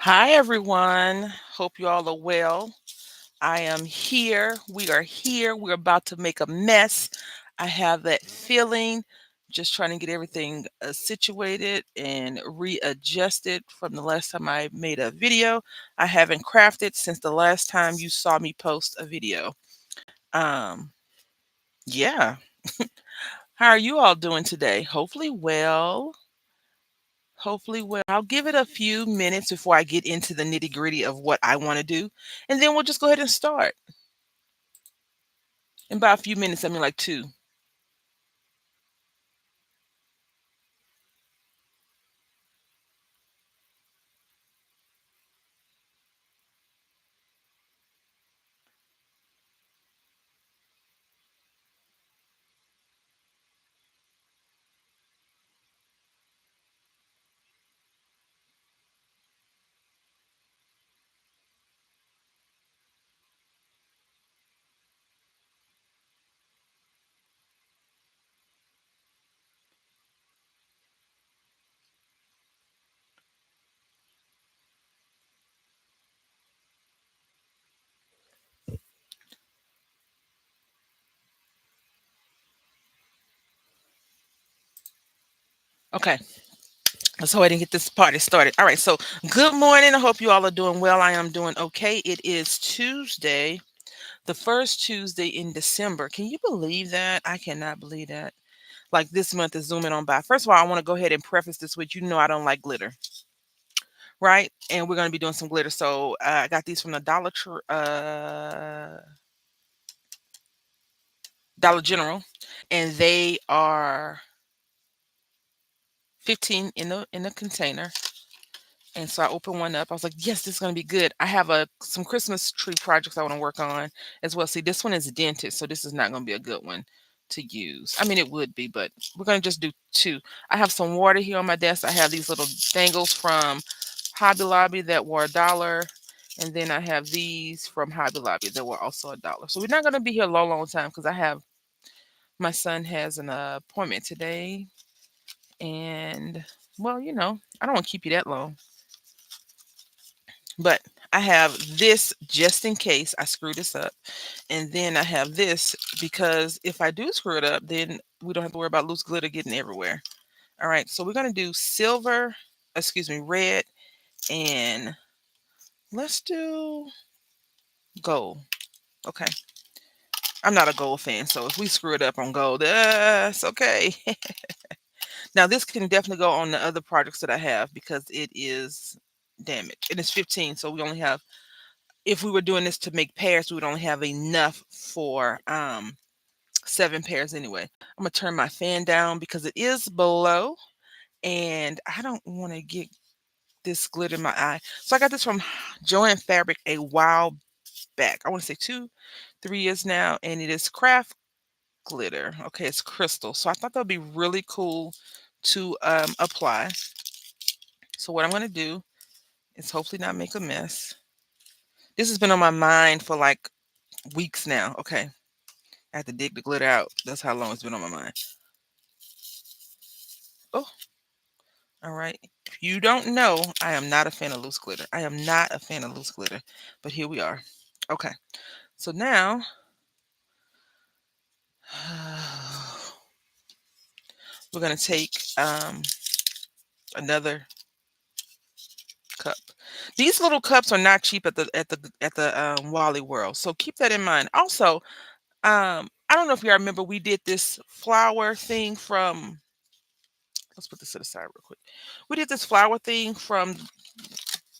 Hi, everyone. Hope you all are well. I am here. We are here. We're about to make a mess. I have that feeling. Just trying to get everything situated and readjusted from the last time I made a video. I haven't crafted since the last time you saw me post a video. Um, yeah. How are you all doing today? Hopefully well. Hopefully well. I'll give it a few minutes before I get into the nitty-gritty of what I want to do, and then we'll just go ahead and start. And by a few minutes, I mean like 2. Okay, let's go ahead and get this party started. All right, so good morning. I hope you all are doing well. I am doing okay. It is Tuesday, the first Tuesday in December. Can you believe that? I cannot believe that. Like this month is zooming on by. First of all, I want to go ahead and preface this with I don't like glitter, right? And we're going to be doing some glitter. So I got these from the Dollar General, and they are 15 in the container. And so I opened one up. I was like, yes, this is gonna be good. I have some Christmas tree projects I want to work on as well. See, this one is dented, so this is not gonna be a good one to use. I mean, it would be, but we're gonna just do two. I have some water here on my desk. I have these little dangles from Hobby Lobby that were $1. And then I have these from Hobby Lobby that were also $1. So we're not gonna be here a long, long time because my son has an appointment today. And well, I don't want to keep you that long. But I have this just in case I screw this up. And then I have this because if I do screw it up, then we don't have to worry about loose glitter getting everywhere. All right. So we're going to do red, and let's do gold. Okay. I'm not a gold fan. So if we screw it up on gold, it's okay. Now, this can definitely go on the other projects that I have because it is damaged. And it's 15. So we only have if we were doing this to make pairs, we would only have enough for 7 pairs anyway. I'm gonna turn my fan down because it is below, and I don't want to get this glitter in my eye. So I got this from Joann Fabric a while back. I want to say 3 years now, and it is craft glitter. Okay, it's crystal. So I thought that would be really cool to apply. So what I'm gonna do is hopefully not make a mess. This has been on my mind for like weeks now. Okay. I have to dig the glitter out. That's how long it's been on my mind. Oh, all right. If you don't know, I am not a fan of loose glitter. I am not a fan of loose glitter. But here we are. Okay. So now we're gonna take another cup. These little cups are not cheap at the Wally World. So keep that in mind. Also, I don't know if you remember we did this flower thing from let's put this to the side real quick. We did this flower thing from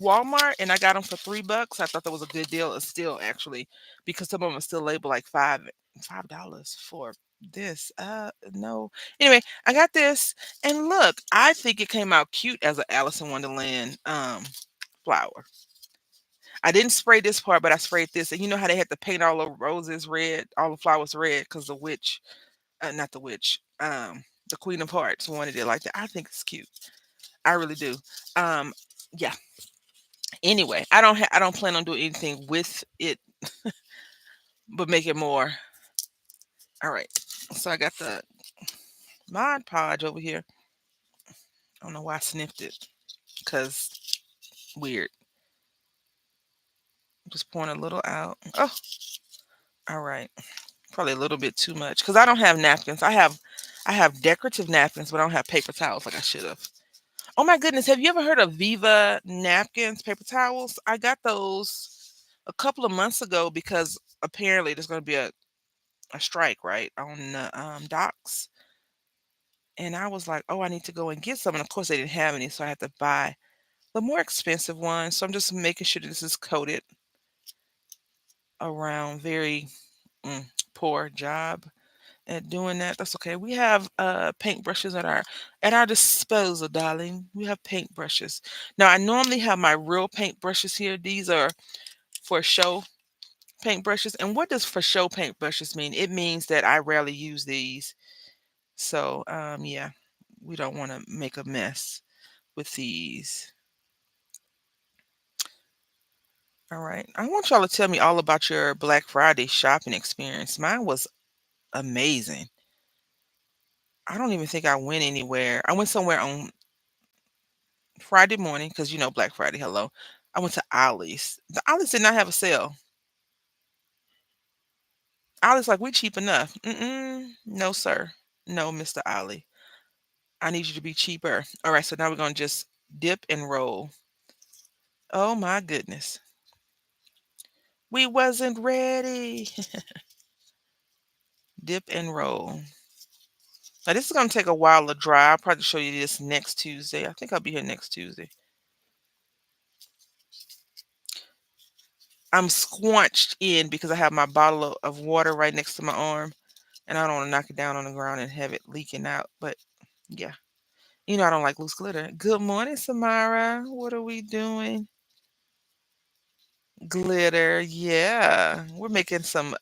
Walmart, and I got them for $3. I thought that was a good deal. Still, actually, because some of them are still labeled like $5 for this. No. Anyway, I got this, and look, I think it came out cute as an Alice in Wonderland flower. I didn't spray this part, but I sprayed this, and you know how they had to paint all the roses red, all the flowers red, because the witch, not the witch, the Queen of Hearts wanted it like that. I think it's cute. I really do. Um, yeah. Anyway, I don't plan on doing anything with it, but make it more. All right. So I got the Mod Podge over here. I don't know why I sniffed it, cause weird. Just pouring a little out. Oh, all right. Probably a little bit too much because I don't have napkins. I have decorative napkins, but I don't have paper towels like I should have. Oh my goodness, have you ever heard of Viva napkins, paper towels? I got those a couple of months ago because apparently there's going to be a strike, right, on the docks. And I was like, oh, I need to go and get some. And of course, they didn't have any. So I had to buy the more expensive one. So I'm just making sure that this is coated around. Very mm, poor job at doing that. That's okay. We have paintbrushes at our disposal, darling. We have paintbrushes. Now I normally have my real paintbrushes here. These are for show paintbrushes. And what does for show paintbrushes mean? It means that I rarely use these. So yeah, we don't want to make a mess with these. All right. I want y'all to tell me all about your Black Friday shopping experience. Mine was amazing. I don't even think I went anywhere. I went somewhere on Friday morning because Black Friday. Hello. I went to Ollie's. The Ollie's did not have a sale. Ollie's like, we cheap enough. Mm-mm, no, sir. No, Mr. Ollie. I need you to be cheaper. All right. So now we're going to just dip and roll. Oh, my goodness. We wasn't ready. Dip and roll. Now, this is going to take a while to dry. I'll probably show you this next Tuesday. I think I'll be here next Tuesday. I'm squanched in because I have my bottle of water right next to my arm, and I don't want to knock it down on the ground and have it leaking out. But yeah, I don't like loose glitter. Good morning, Samara. What are we doing? Glitter. Yeah, we're making some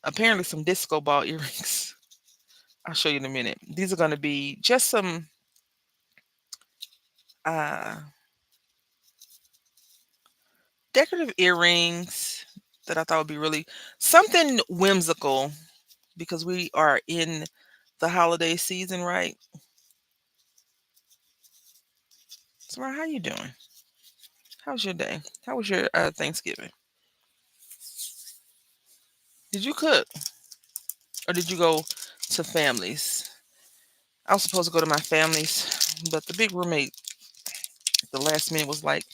apparently some disco ball earrings. I'll show you in a minute. These are going to be just some uh decorative earrings that I thought would be really something whimsical because we are in the holiday season, right? Samara, how you doing? How's your day? How was your Thanksgiving? Did you cook or did you go to families? I was supposed to go to my family's, but the big roommate at the last minute was like,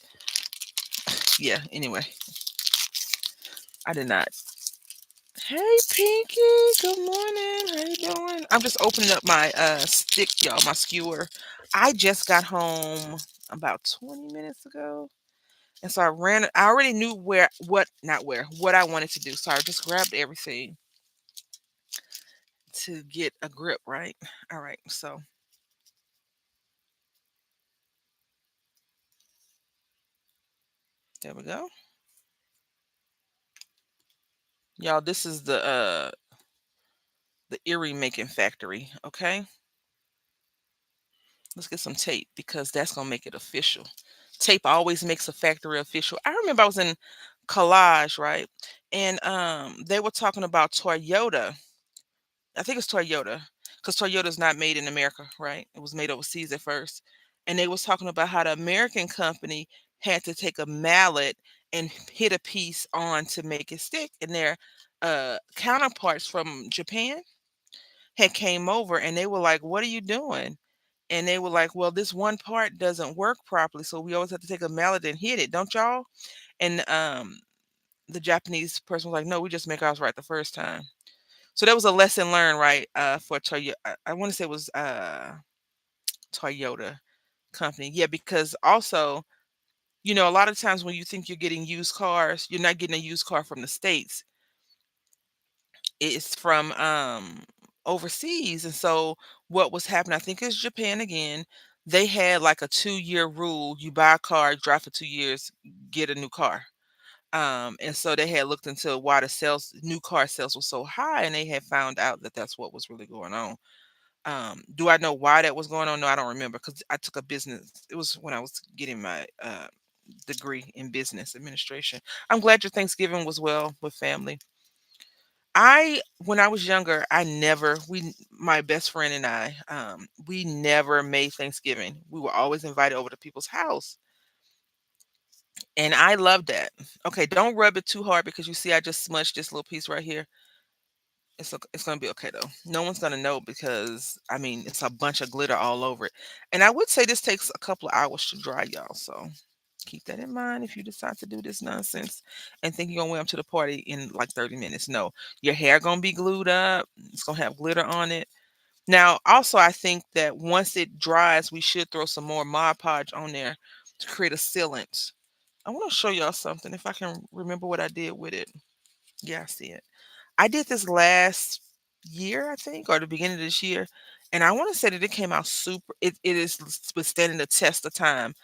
yeah, anyway, I did not. Hey Pinky, good morning. How you doing? I'm just opening up my stick, y'all, my skewer. I just got home about 20 minutes ago. And so I already knew what I wanted to do. So I just grabbed everything to get a grip, right? All right. So there we go. Y'all, this is the earring making factory, okay? Let's get some tape because that's gonna make it official. Tape always makes a factory official. I remember I was in Collage, right? And they were talking about Toyota. I think it's Toyota because Toyota's not made in America, right? It was made overseas at first. And they was talking about how the American company had to take a mallet and hit a piece on to make it stick. And their counterparts from Japan had came over and they were like, "What are you doing?" And they were like, "Well, this one part doesn't work properly, so we always have to take a mallet and hit it, don't y'all?" And the Japanese person was like, "No, we just make ours right the first time." So that was a lesson learned, right? For Toyota, I want to say it was Toyota company, yeah, because also, a lot of times when you think you're getting used cars, you're not getting a used car from the states. It's from overseas. And so what was happening, I think it's Japan again. They had like a 2-year rule. You buy a car, drive for 2 years, get a new car. And so they had looked into why the new car sales was so high, and they had found out that that's what was really going on. Do I know why that was going on? No, I don't remember because I took a business. It was when I was getting my degree in business administration. I'm glad your Thanksgiving was well with family. When I was younger, I never, my best friend and I, we never made Thanksgiving. We were always invited over to people's house. And I love that. Okay, don't rub it too hard because you see I just smudged this little piece right here. It's gonna be okay though. No one's gonna know because I mean it's a bunch of glitter all over it. And I would say this takes a couple of hours to dry, y'all. So keep that in mind if you decide to do this nonsense and think you're gonna wear them to the party in like 30 minutes. No, your hair gonna be glued up. It's gonna have glitter on it. Now, also, I think that once it dries, we should throw some more Mod Podge on there to create a sealant. I want to show y'all something if I can remember what I did with it. Yeah, I see it. I did this last year, I think, or the beginning of this year, and I want to say that it came out super. It is withstanding the test of time,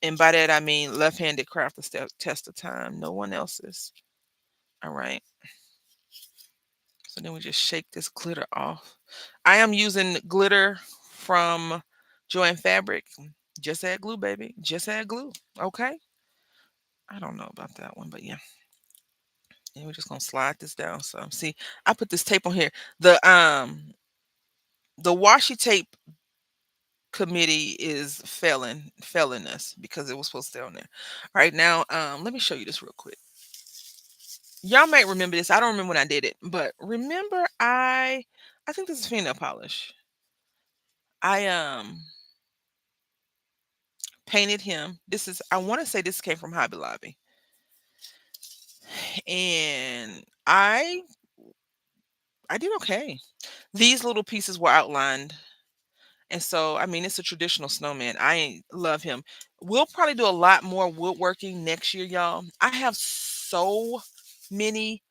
and by that I mean left-handed craft the test of time. No one else's. All right. So then we just shake this glitter off. I am using glitter from Joy and Fabric. Just add glue, baby. Just add glue. Okay. I don't know about that one, but yeah. And we're just gonna slide this down. So see, I put this tape on here. The washi tape committee is failing us because it was supposed to stay on there. All right, now let me show you this real quick. Y'all might remember this. I don't remember when I did it, but remember I think this is fingernail polish. I painted him. This is I want to say this came from Hobby Lobby. And I did okay. These little pieces were outlined. And so, I mean, it's a traditional snowman. I love him. We'll probably do a lot more woodworking next year, y'all. I have so many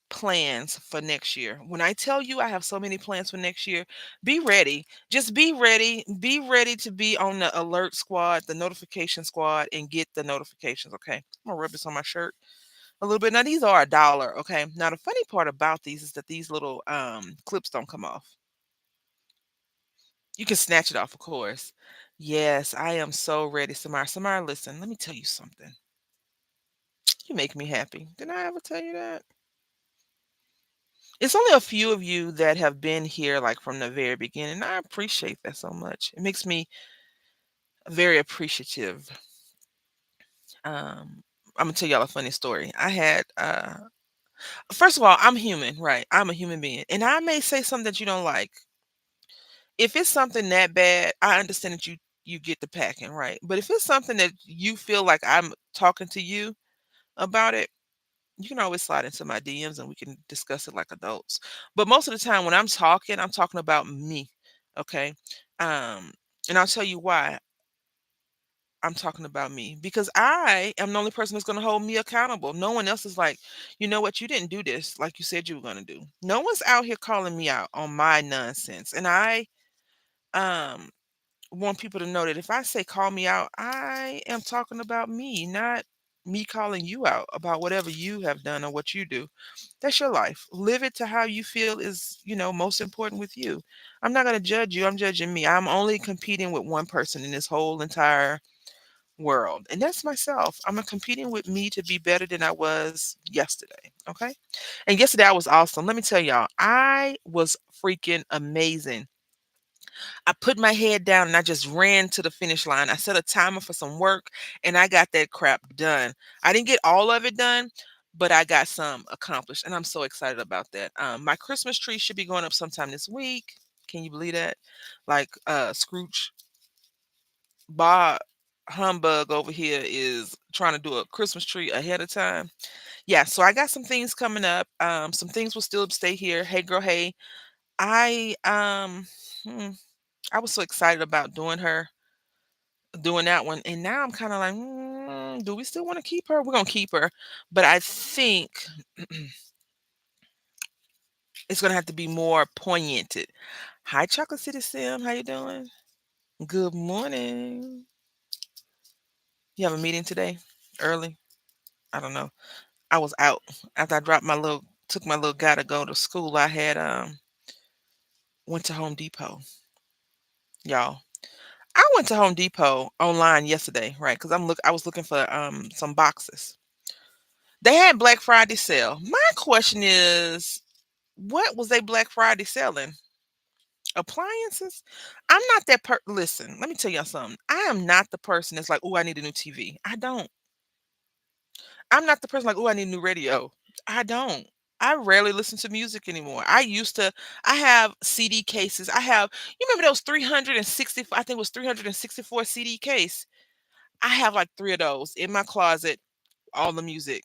plans for next year. When I tell you I have so many plans for next year, be ready. Just be ready. Be ready to be on the alert squad, the notification squad, and get the notifications. Okay. I'm gonna rub this on my shirt a little bit. Now these are $1. Okay. Now the funny part about these is that these little clips don't come off. You can snatch it off, of course. Yes, I am so ready, Samara. Samara, listen, let me tell you something. You make me happy. Did I ever tell you that? It's only a few of you that have been here like from the very beginning. I appreciate that so much. It makes me very appreciative. I'm gonna tell y'all a funny story. I had first of all, I'm human, right? I'm a human being. And I may say something that you don't like. If it's something that bad, I understand that you get the packing, right? But if it's something that you feel like I'm talking to you about it, you can always slide into my DMs and we can discuss it like adults. But most of the time when I'm talking about me. Okay. Um, and I'll tell you why I'm talking about me. Because I am the only person that's gonna hold me accountable. No one else is like, you know what, you didn't do this like you said you were gonna do. No one's out here calling me out on my nonsense. And I um want people to know that if I say call me out, I am talking about me, not me calling you out about whatever you have done or what you do. That's your life. Live it to how you feel is, most important with you. I'm not going to judge you. I'm judging me. I'm only competing with one person in this whole entire world, and that's myself. I'm competing with me to be better than I was yesterday. Okay. And yesterday I was awesome. Let me tell y'all, I was freaking amazing. I put my head down and I just ran to the finish line. I set a timer for some work and I got that crap done. I didn't get all of it done, but I got some accomplished and I'm so excited about that. My Christmas tree should be going up sometime this week. Can you believe that? Like Scrooge Bob Humbug over here is trying to do a Christmas tree ahead of time. Yeah, so I got some things coming up. Some things will still stay here. Hey girl, hey. I hmm, I was so excited about doing that one, and now I'm kind of like, do we still want to keep her? We're gonna keep her, but I think it's gonna have to be more poignant. Hi, Chocolate City Sim, how you doing? Good morning. You have a meeting today? Early? I don't know. I was out after I took my little guy to go to school. I had went to Home Depot, y'all. I went to Home Depot online yesterday, right? Because I was looking for some boxes. They had Black Friday sale. My question is, what was they Black Friday selling? Appliances? I'm not that listen, let me tell y'all something. I am not the person that's like, "Oh, I need a new TV." I don't. I'm not the person like, "Oh, I need a new radio." I don't. I rarely listen to music anymore. I used to. I have CD cases. I have. You remember those 360? I think it was 364 CD case. I have like three of those in my closet. All the music.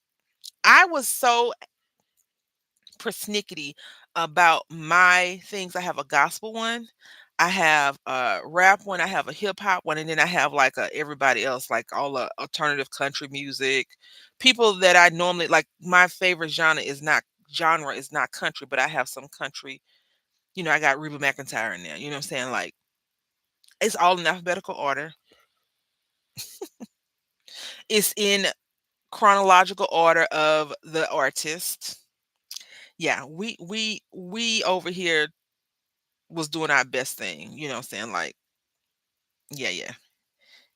I was so persnickety about my things. I have a gospel one, I have a rap one, I have a hip hop one, and then I have like a everybody else, like all the alternative country music. People that I normally like. My favorite genre is not country, but I have some country. I got Reba McEntire in there. You know what I'm saying? Like it's all in alphabetical order. It's in chronological order of the artist. Yeah, we over here was doing our best thing, you know what I'm saying? Like, yeah, yeah.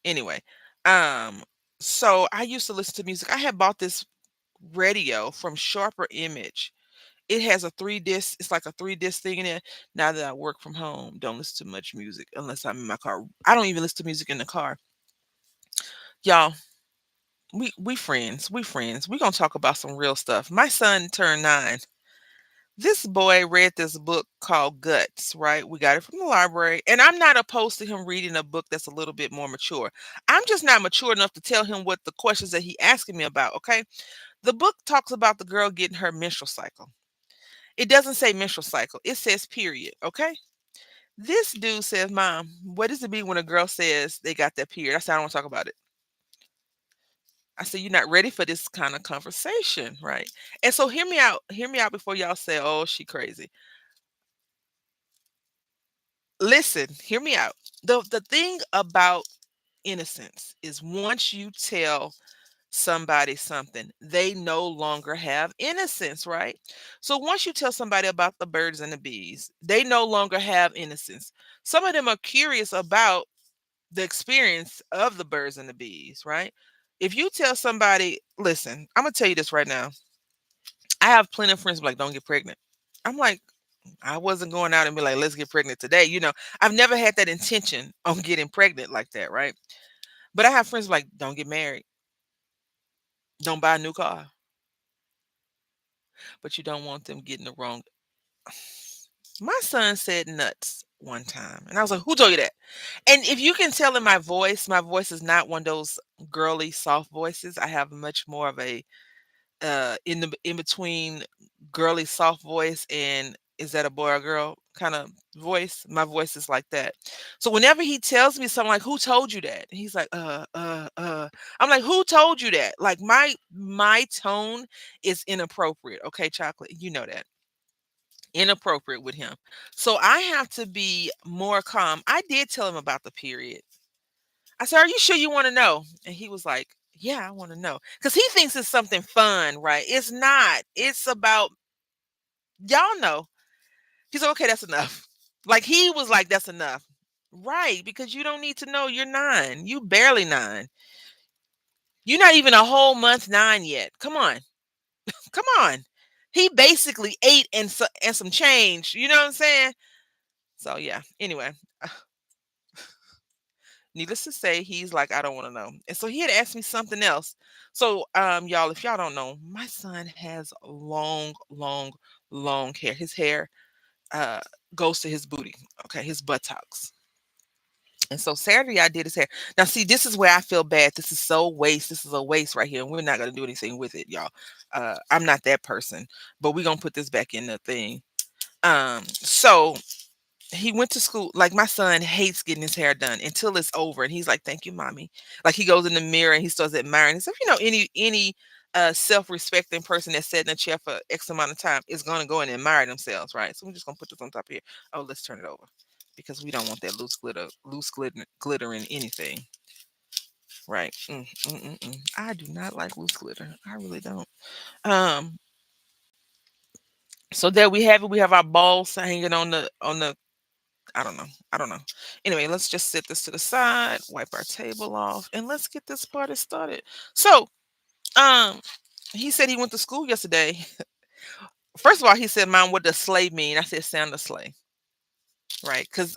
Anyway, um, so I used to listen to music. I had bought this radio from Sharper Image. It has a it's like a three-disc thing in it. Now that I work from home, don't listen to much music unless I'm in my car. I don't even listen to music in the car. Y'all, we friends. We friends. We gonna talk about some real stuff. My son turned 9. This boy read this book called Guts, right? We got it from the library. And I'm not opposed to him reading a book that's a little bit more mature. I'm just not mature enough to tell him what the questions that he asking me about, okay? The book talks about the girl getting her menstrual cycle. It doesn't say menstrual cycle. It says period, okay? This dude says, "Mom, what does it mean when a girl says they got that period?" I said, "I don't want to talk about it." I said, "You're not ready for this kind of conversation, right?" And so hear me out. Hear me out before y'all say, "Oh, she crazy." Listen, hear me out. The thing about innocence is once you tell somebody something, they no longer have innocence, right? So once you tell somebody about the birds and the bees, they no longer have innocence. Some of them are curious about the experience of the birds and the bees, right? If you tell somebody, listen, I'm gonna tell you this right now. I have plenty of friends who like, don't get pregnant. I'm like, I wasn't going out and be like, let's get pregnant today. I've never had that intention on getting pregnant like that, right? But I have friends like, don't get married, don't buy a new car, but you don't want them getting the wrong. My son said nuts one time, and I was like, who told you that? And if you can tell in my voice is not one of those girly, soft voices. I have much more of a in between girly soft voice and is that a boy or girl kind of voice. My voice is like that. So whenever he tells me something like, who told you that? He's like, I'm like, who told you that? Like my tone is inappropriate. Okay, chocolate, you know that. Inappropriate with him. So I have to be more calm. I did tell him about the period. I said, "Are you sure you want to know?" And he was like, "Yeah, I want to know." Because he thinks it's something fun, right? It's not. It's about, y'all know. He's like, "Okay, that's enough." Like he was like, "That's enough." Right. Because you don't need to know you're 9. You barely 9. You're not even a whole month 9 yet. Come on. Come on. He basically ate and some change. You know what I'm saying? So yeah. Anyway, needless to say, he's like, I don't want to know. And so he had asked me something else. So, y'all, if y'all don't know, my son has long, long, long hair. His hair uh goes to his booty, okay, his buttocks. And so Saturday I did his hair. Now, see, this is where I feel bad. This is so waste. This is a waste right here, and we're not gonna do anything with it, y'all. I'm not that person, but we're gonna put this back in the thing. So he went to school. Like my son hates getting his hair done until it's over, and he's like, "Thank you, mommy." Like he goes in the mirror and he starts admiring himself. Any self-respecting person that's sat in a chair for X amount of time is gonna go and admire themselves, right? So we're just gonna put this on top here. Oh, let's turn it over because we don't want that glittering anything, right? I do not like loose glitter. I really don't. Um, so there we have it. We have our balls hanging on the I don't know. I don't know. Anyway, let's just set this to the side, wipe our table off, and let's get this party started. So, um, he said he went to school yesterday. First of all, he said, "Mom, what does slave mean?" I said, "Sound of slave," right? Because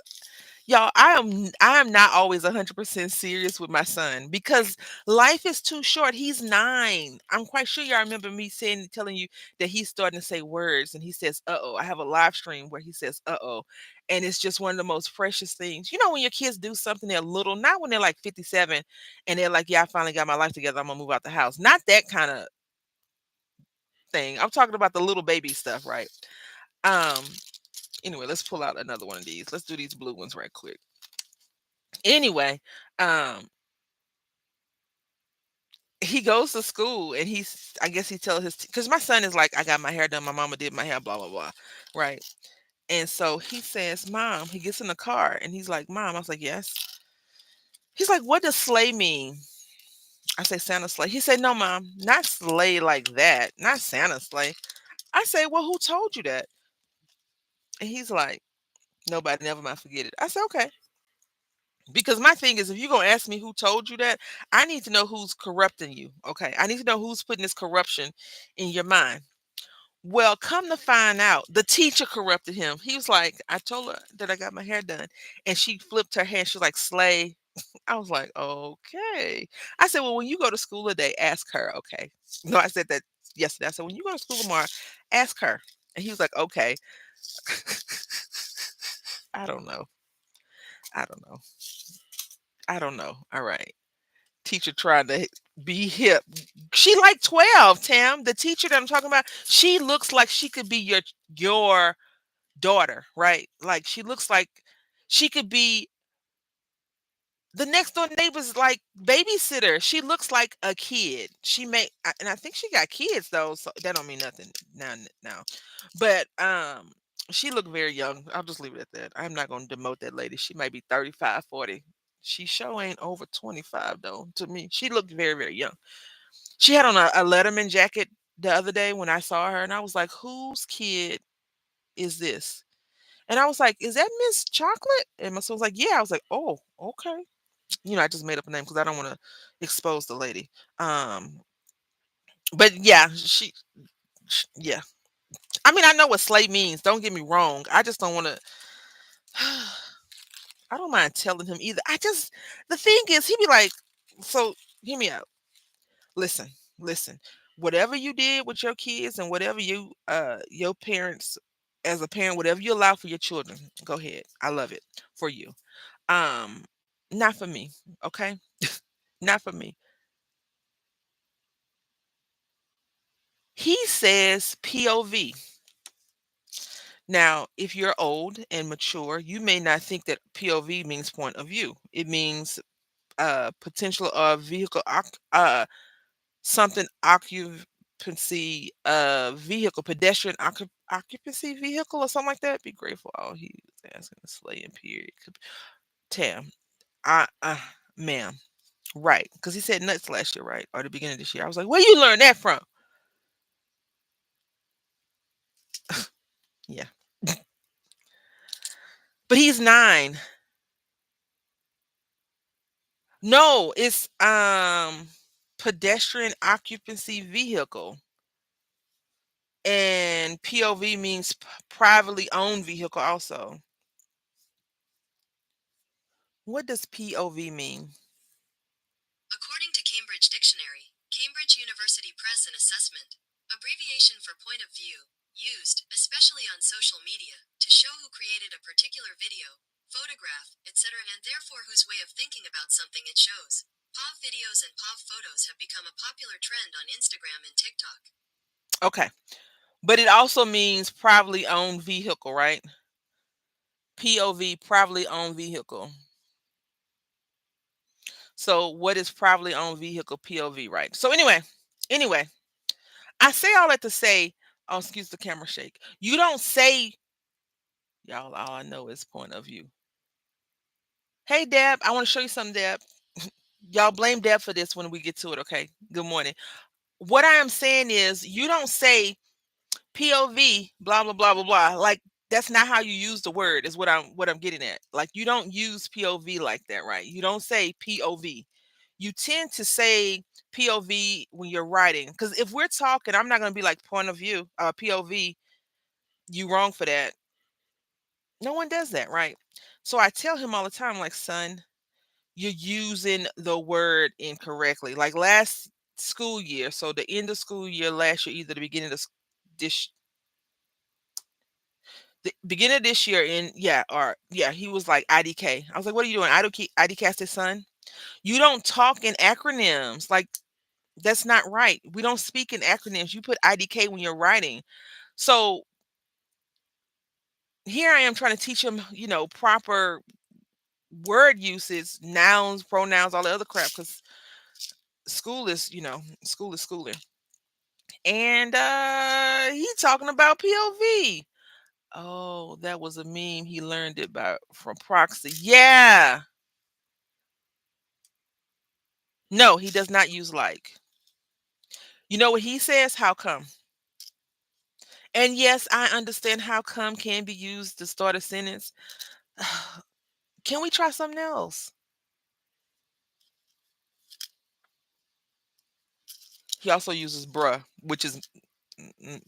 Y'all, I am not always 100% serious with my son because life is too short. He's 9. I'm quite sure y'all remember me saying telling you that he's starting to say words and he says, "Uh-oh." I have a live stream where he says, "Uh-oh." And it's just one of the most precious things. You know when your kids do something they're little, not when they're like 57 and they're like, "Yeah, I finally got my life together. I'm gonna move out the house." Not that kind of thing. I'm talking about the little baby stuff, right? Um anyway, let's pull out another one of these. Let's do these blue ones right quick. Anyway, um he goes to school and I guess he tells his because my son is like, I got my hair done, my mama did my hair, blah blah blah, right? And so he says, Mom, he gets in the car and he's like, Mom. I was like, yes. He's like, what does sleigh mean? I say Santa sleigh. He said, no, Mom, not sleigh like that, not Santa sleigh. I say, well, who told you that? And he's like, nobody, never mind, forget it. I said, okay. Because my thing is, if you're gonna ask me who told you that, I need to know who's corrupting you. Okay. I need to know who's putting this corruption in your mind. Well, come to find out, the teacher corrupted him. He was like, I told her that I got my hair done. And she flipped her hair. She was like, Slay. I was like, okay. I said, well, when you go to school today, ask her. Okay. No, I said that yesterday. I said, when you go to school tomorrow, ask her. And he was like, okay. I don't know. I don't know. I don't know. All right. Teacher trying to be hip. She like 12, Tam. The teacher that I'm talking about, she looks like she could be your daughter, right? Like she looks like she could be the next door neighbor's like babysitter. She looks like a kid. And I think she got kids though, so that don't mean nothing now. But she looked very young. I'll just leave it at that. I'm not gonna demote that lady. She might be 35, 40. She sure ain't over 25 though to me. She looked very, very young. She had on a Letterman jacket the other day when I saw her, and I was like, whose kid is this? And I was like, "Is that Miss Chocolate?" And my son was like, "Yeah." I was like, "Oh, okay." I just made up a name because I don't want to expose the lady. Um, but yeah, yeah. I mean, I know what slay means. Don't get me wrong. I just don't want to. I don't mind telling him either. The thing is, he'd be like, "So, hear me out. Listen, listen. Whatever you did with your kids and whatever your parents, as a parent, whatever you allow for your children, go ahead. I love it for you. Um, not for me, okay? Not for me." He says POV. Now, if you're old and mature, you may not think that POV means point of view. It means potential of vehicle something occupancy vehicle, pedestrian occupancy vehicle or something like that. Be grateful all he was asking the slaying period. Tam, I ma'am, right? Because he said nuts last year, right, or the beginning of this year. I was like, where you learn that from? Yeah, but he's 9. No, it's pedestrian occupancy vehicle. And POV means privately owned vehicle also. What does POV mean? According to Cambridge Dictionary, Cambridge University Press and Assessment, abbreviation for point of view, used, especially on social media, to show who created a particular video, photograph, etc., and therefore whose way of thinking about something it shows. POV videos and POV photos have become a popular trend on Instagram and TikTok. Okay. But it also means privately owned vehicle, right? POV, privately owned vehicle. So what is privately owned vehicle POV, right? So anyway, I say all that to say, oh, excuse the camera shake. You don't say, y'all, all I know is point of view. Hey, Deb, I want to show you something, Deb. Y'all blame Deb for this when we get to it, okay? Good morning. What I am saying is, you don't say POV, blah blah blah blah blah. Like that's not how you use the word. Is what I'm getting at. Like you don't use POV like that, right? You don't say POV. You tend to say POV when you're writing. Because if we're talking, I'm not gonna be like point of view, POV. You wrong for that. No one does that, right? So I tell him all the time, like, son, you're using the word incorrectly. Like last school year, so the end of school year last year, either the beginning of this the beginning of this year, in yeah, or yeah, he was like IDK. I was like, what are you doing? IDcast his son? You don't talk in acronyms. Like, that's not right. We don't speak in acronyms. You put IDK when you're writing. So here I am trying to teach him, proper word usage, nouns, pronouns, all the other crap, because school is schooling. And he talking about POV. Oh, that was a meme. He learned it by from Proxy. Yeah. No, he does not use like. You know what he says? How come? And yes, I understand how come can be used to start a sentence. Can we try something else? He also uses bruh, which is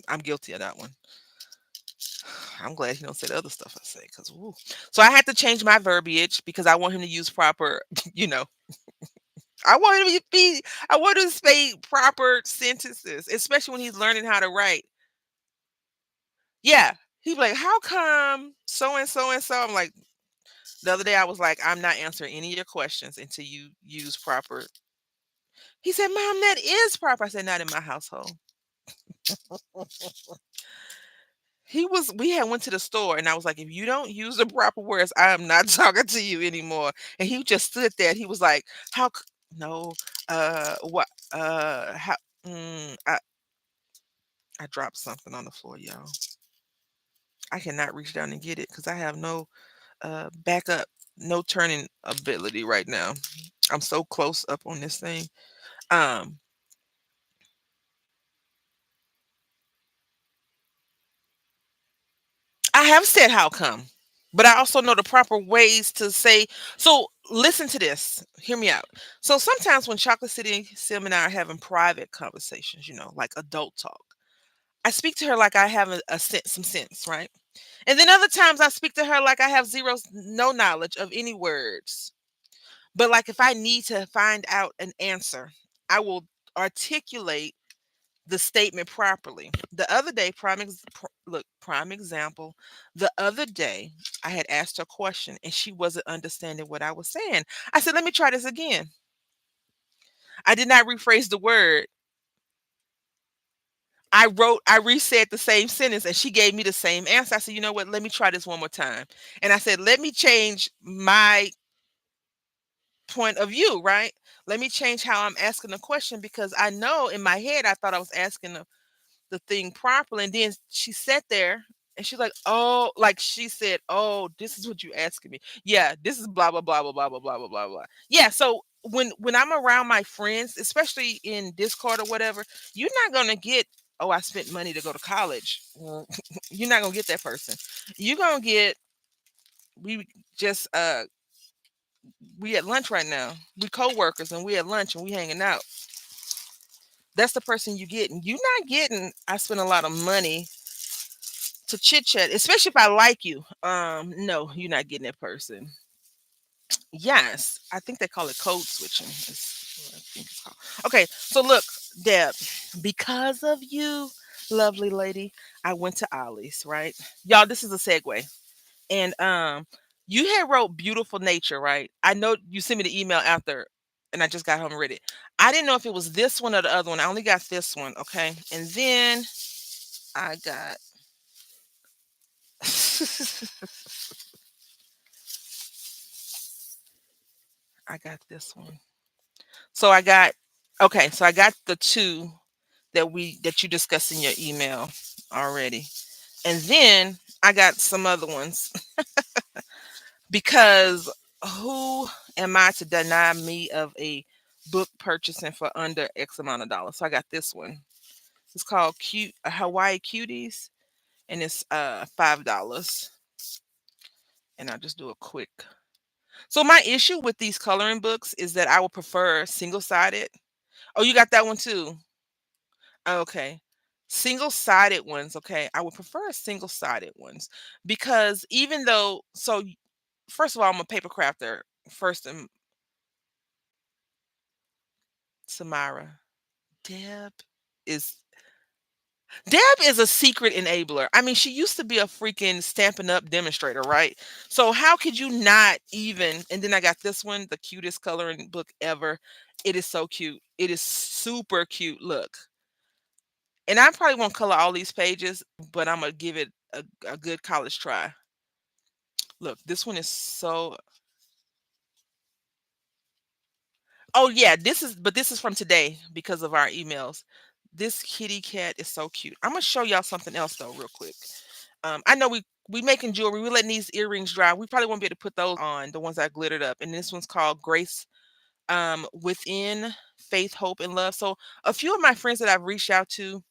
I'm guilty of that one. I'm glad he don't say the other stuff I say, because so I had to change my verbiage because I want him to use proper, you know, I want him to be I want him to say proper sentences, especially when he's learning how to write. Yeah. He's like, how come so and so and so? I'm like, the other day I was like, I'm not answering any of your questions until you use proper. He said, Mom, that is proper. I said, not in my household. We had went to the store and I was like, if you don't use the proper words, I am not talking to you anymore. And he just stood there. He was like, no, what, how, I dropped something on the floor, y'all. I cannot reach down and get it because I have no backup, no turning ability right now. I'm so close up on this thing. Um, I have said how come, but I also know the proper ways to say. So listen to this. Hear me out. So sometimes when Chocolate City, Sim, and I are having private conversations, like adult talk, I speak to her like I have some sense, right? And then other times I speak to her like I have no knowledge of any words. But like if I need to find out an answer, I will articulate the statement properly. The other day, prime example. The other day, I had asked her a question and she wasn't understanding what I was saying. I said, "Let me try this again." I did not rephrase the word. I resaid the same sentence and she gave me the same answer. I said, "You know what? Let me try this one more time." And I said, "Let me change my point of view, right? Let me change how I'm asking the question because I know in my head I thought I was asking the thing properly." And then she sat there and she's like, "Oh," like she said, "Oh, this is what you asking me. Yeah, this is blah blah blah blah blah blah blah blah blah blah." Yeah, so when I'm around my friends, especially in Discord or whatever, you're not gonna get, "Oh, I spent money to go to college." Well, you're not gonna get that person. You're gonna get, we just we at lunch right now. We co-workers and we at lunch and we hanging out. That's the person you get. And you're not getting, "I spent a lot of money to chit chat," especially if I like you. No, you're not getting that person. Yes, I think they call it code switching. Is what I think it's called. Okay, so look, Deb, because of you, lovely lady, I went to Ollie's, right? Y'all, this is a segue. And you had wrote beautiful nature, right? I know you sent me the email after and I just got home and read it. I didn't know if it was this one or the other one. I only got this one, okay? And then I got I got this one. So I got okay, so I got the two that you discussed in your email already. And then I got some other ones because who am I to deny me of a book purchasing for under X amount of dollars? So I got this one. It's called Cute Hawaii Cuties and it's $5. And I'll just do a quick. So my issue with these coloring books is that I would prefer single-sided. Oh, you got that one too. Okay. Single-sided ones, okay. I would prefer single-sided ones because even though first of all, I'm a paper crafter first and Samara. Deb is Deb is a secret enabler. I mean, she used to be a freaking Stampin' Up! Demonstrator, right? So how could you not even and then I got this one, the cutest coloring book ever. It is so cute. It is super cute. Look. And I probably won't color all these pages, but Imma give it a good college try. Look, this one is so oh, yeah, this is from today because of our emails. This kitty cat is so cute. Imma show y'all something else though real quick. I know we making jewelry, we letting these earrings dry. We probably won't be able to put those on, the ones I glittered up, and this one's called Grace, Within Faith, Hope, and Love. So, a few of my friends that I've reached out to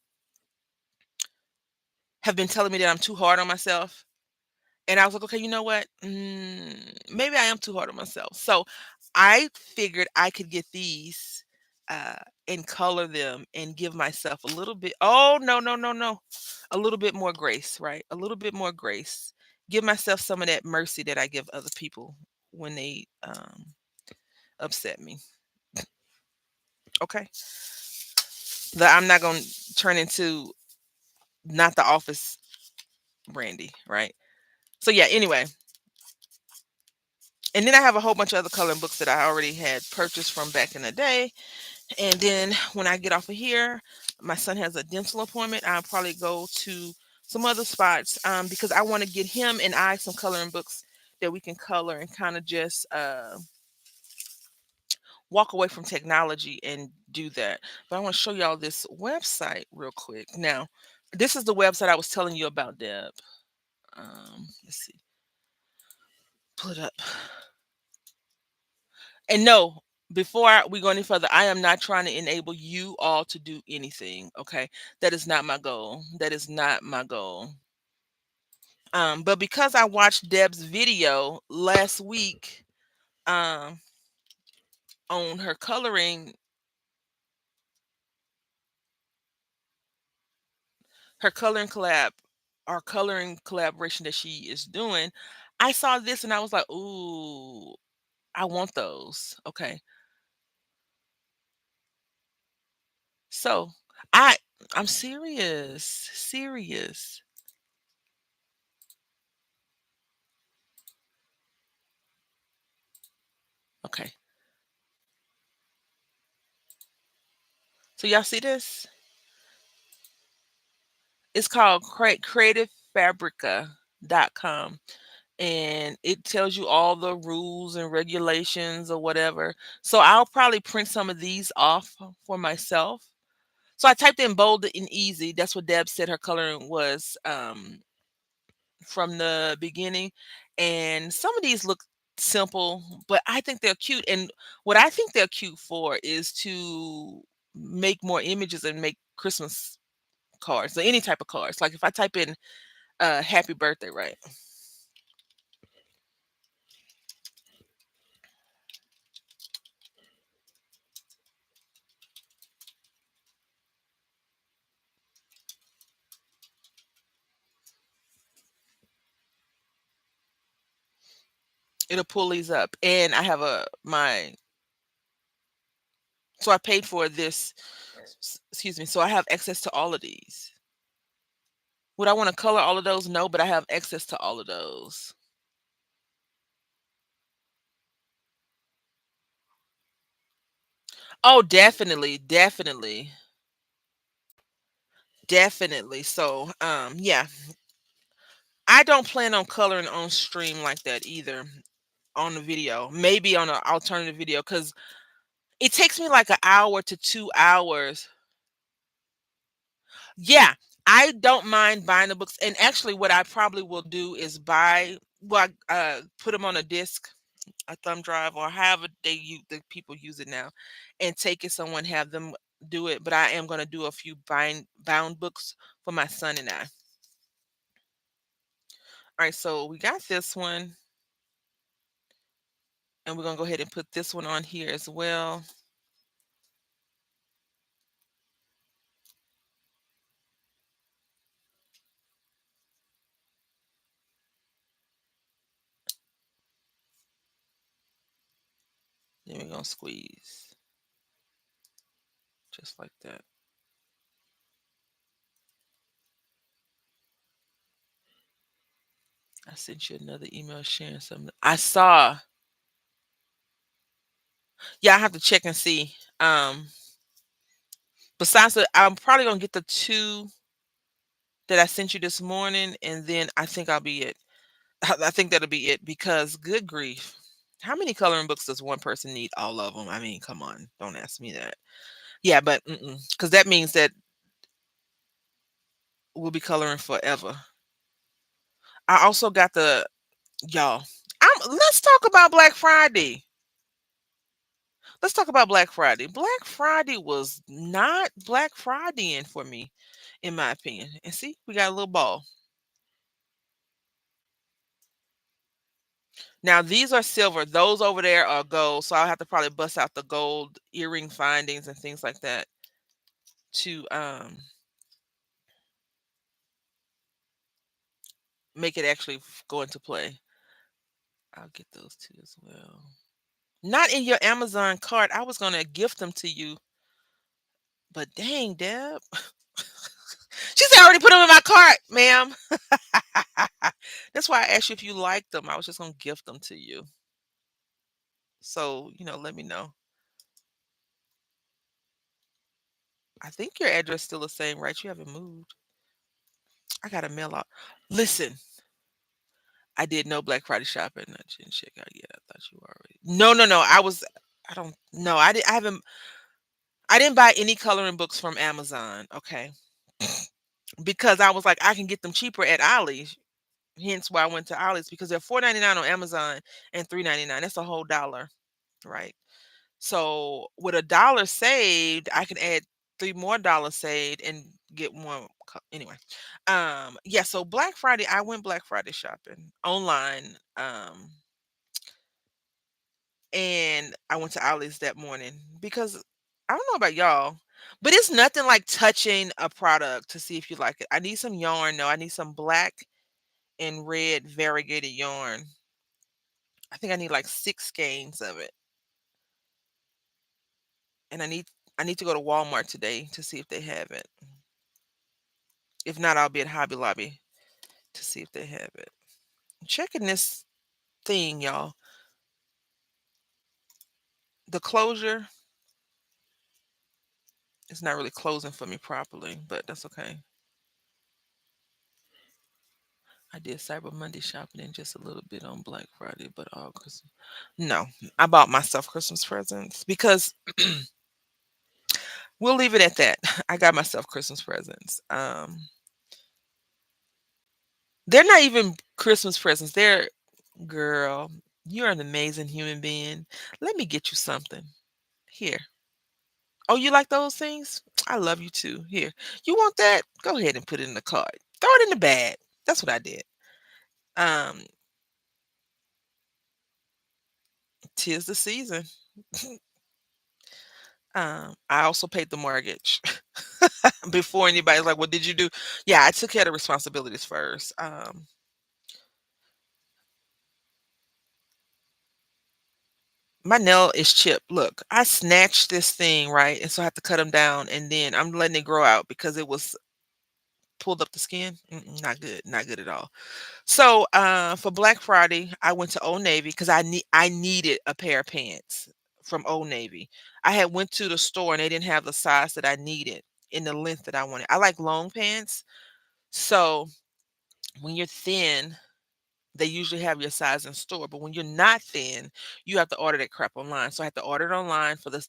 have been telling me that I'm too hard on myself. And I was like, okay, you know what? Maybe I am too hard on myself. So I figured I could get these uh, and color them and give myself a little bit. Oh, no, no, no, no. A little bit more grace, right? A little bit more grace. Give myself some of that mercy that I give other people when they upset me. Okay. That I'm not going to turn into not the office Brandy, right? So, yeah, anyway, and then I have a whole bunch of other coloring books that I already had purchased from back in the day. And then when I get off of here, my son has a dental appointment. I'll probably go to some other spots because I want to get him and I some coloring books that we can color and kind of just walk away from technology and do that. But I want to show y'all this website real quick. Now, this is the website I was telling you about, Deb. Let's see, pull it up. And no, we go any further, I am not trying to enable you all to do anything. Okay. That is not my goal. That is not my goal. But because I watched Deb's video last week um on her coloring collab or coloring collaboration that she is doing, I saw this and I was like, ooh, I want those. Okay. So I I'm serious. Serious. Okay. So y'all see this? It's called creativefabrica.com, and it tells you all the rules and regulations or whatever. So I'll probably print some of these off for myself. So I typed in bold and easy. That's what Deb said her coloring was from the beginning. And some of these look simple, but I think they're cute. And what I think they're cute for is to make more images and make Christmas cards or any type of cards. Like if I type in happy birthday, right? It'll pull these up. And I have a my so I paid for this excuse me. So I have access to all of these. Would I want to color all of those? No, but I have access to all of those. Oh, definitely, definitely, definitely. So, yeah, I don't plan on coloring on stream like that either on the video. Maybe on an alternative video because it takes me like an hour to 2 hours. Yeah, I don't mind buying the books, and actually, what I probably will do is put them on a disc, a thumb drive, or however the people use it now, and take it someone have them do it. But I am gonna do a few bound books for my son and I. All right, so we got this one, and we're gonna go ahead and put this one on here as well. Then we're gonna squeeze just like that. I sent you another email sharing something. I saw. Yeah, I have to check and see. Besides the, I'm probably gonna get the two that I sent you this morning, and then I think I'll be it. I think that'll be it because good grief. How many coloring books does one person need? All of them. I mean, come on, don't ask me that. Yeah, but because that means that we'll be coloring forever. I also got the y'all. Let's talk about Black Friday. Let's talk about Black Friday. Black Friday was not Black Friday for me, in my opinion. And see, we got a little ball. Now these are silver. Those over there are gold. So I'll have to probably bust out the gold earring findings and things like that to make it actually go into play. I'll get those two as well. Not in your Amazon cart. I was gonna gift them to you, but dang, Deb. She said I already put them in my cart, ma'am. That's why I asked you if you liked them. I was just gonna gift them to you. So, let me know. I think your address still the same, right? You haven't moved. I gotta mail out. Listen, I did no Black Friday shopping. I didn't check out yet. I thought you already. No, no, no. I don't. No, I didn't. I haven't. I didn't buy any coloring books from Amazon. Okay, because I was like, I can get them cheaper at Ollie's. Hence why I went to Ollie's because they're $4.99 on Amazon and $3.99. That's a whole dollar, right? So with a dollar saved, I can add three more dollars saved and get one. Anyway, yeah. So Black Friday, I went Black Friday shopping online, and I went to Ollie's that morning because I don't know about y'all, but it's nothing like touching a product to see if you like it. I need some yarn. No, I need some black and red variegated yarn. I think I need like 6 skeins of it, and I need to go to Walmart today to see if they have it. If not, I'll be at Hobby Lobby to see if they have it. I'm checking this thing, y'all. The closure is not really closing for me properly, but that's okay. I did Cyber Monday shopping and just a little bit on Black Friday, but all Christmas. No, I bought myself Christmas presents because we'll leave it at that. I got myself Christmas presents. They're not even Christmas presents. They're girl, you're an amazing human being. Let me get you something. Here. Oh, you like those things? I love you too. Here. You want that? Go ahead and put it in the cart. Throw it in the bag. That's what I did. Um, 'Tis the season. I also paid the mortgage before anybody's like, "What did you do?" Yeah, I took care of the responsibilities first. My nail is chipped. Look, I snatched this thing, right? And so I have to cut them down and then I'm letting it grow out because it was pulled up the skin. Not good. Not good at all. So, for Black Friday, I went to Old Navy because I needed a pair of pants from Old Navy. I had went to the store and they didn't have the size that I needed in the length that I wanted. I like long pants. So when you're thin, they usually have your size in store. But when you're not thin, you have to order that crap online. So I had to order it online for the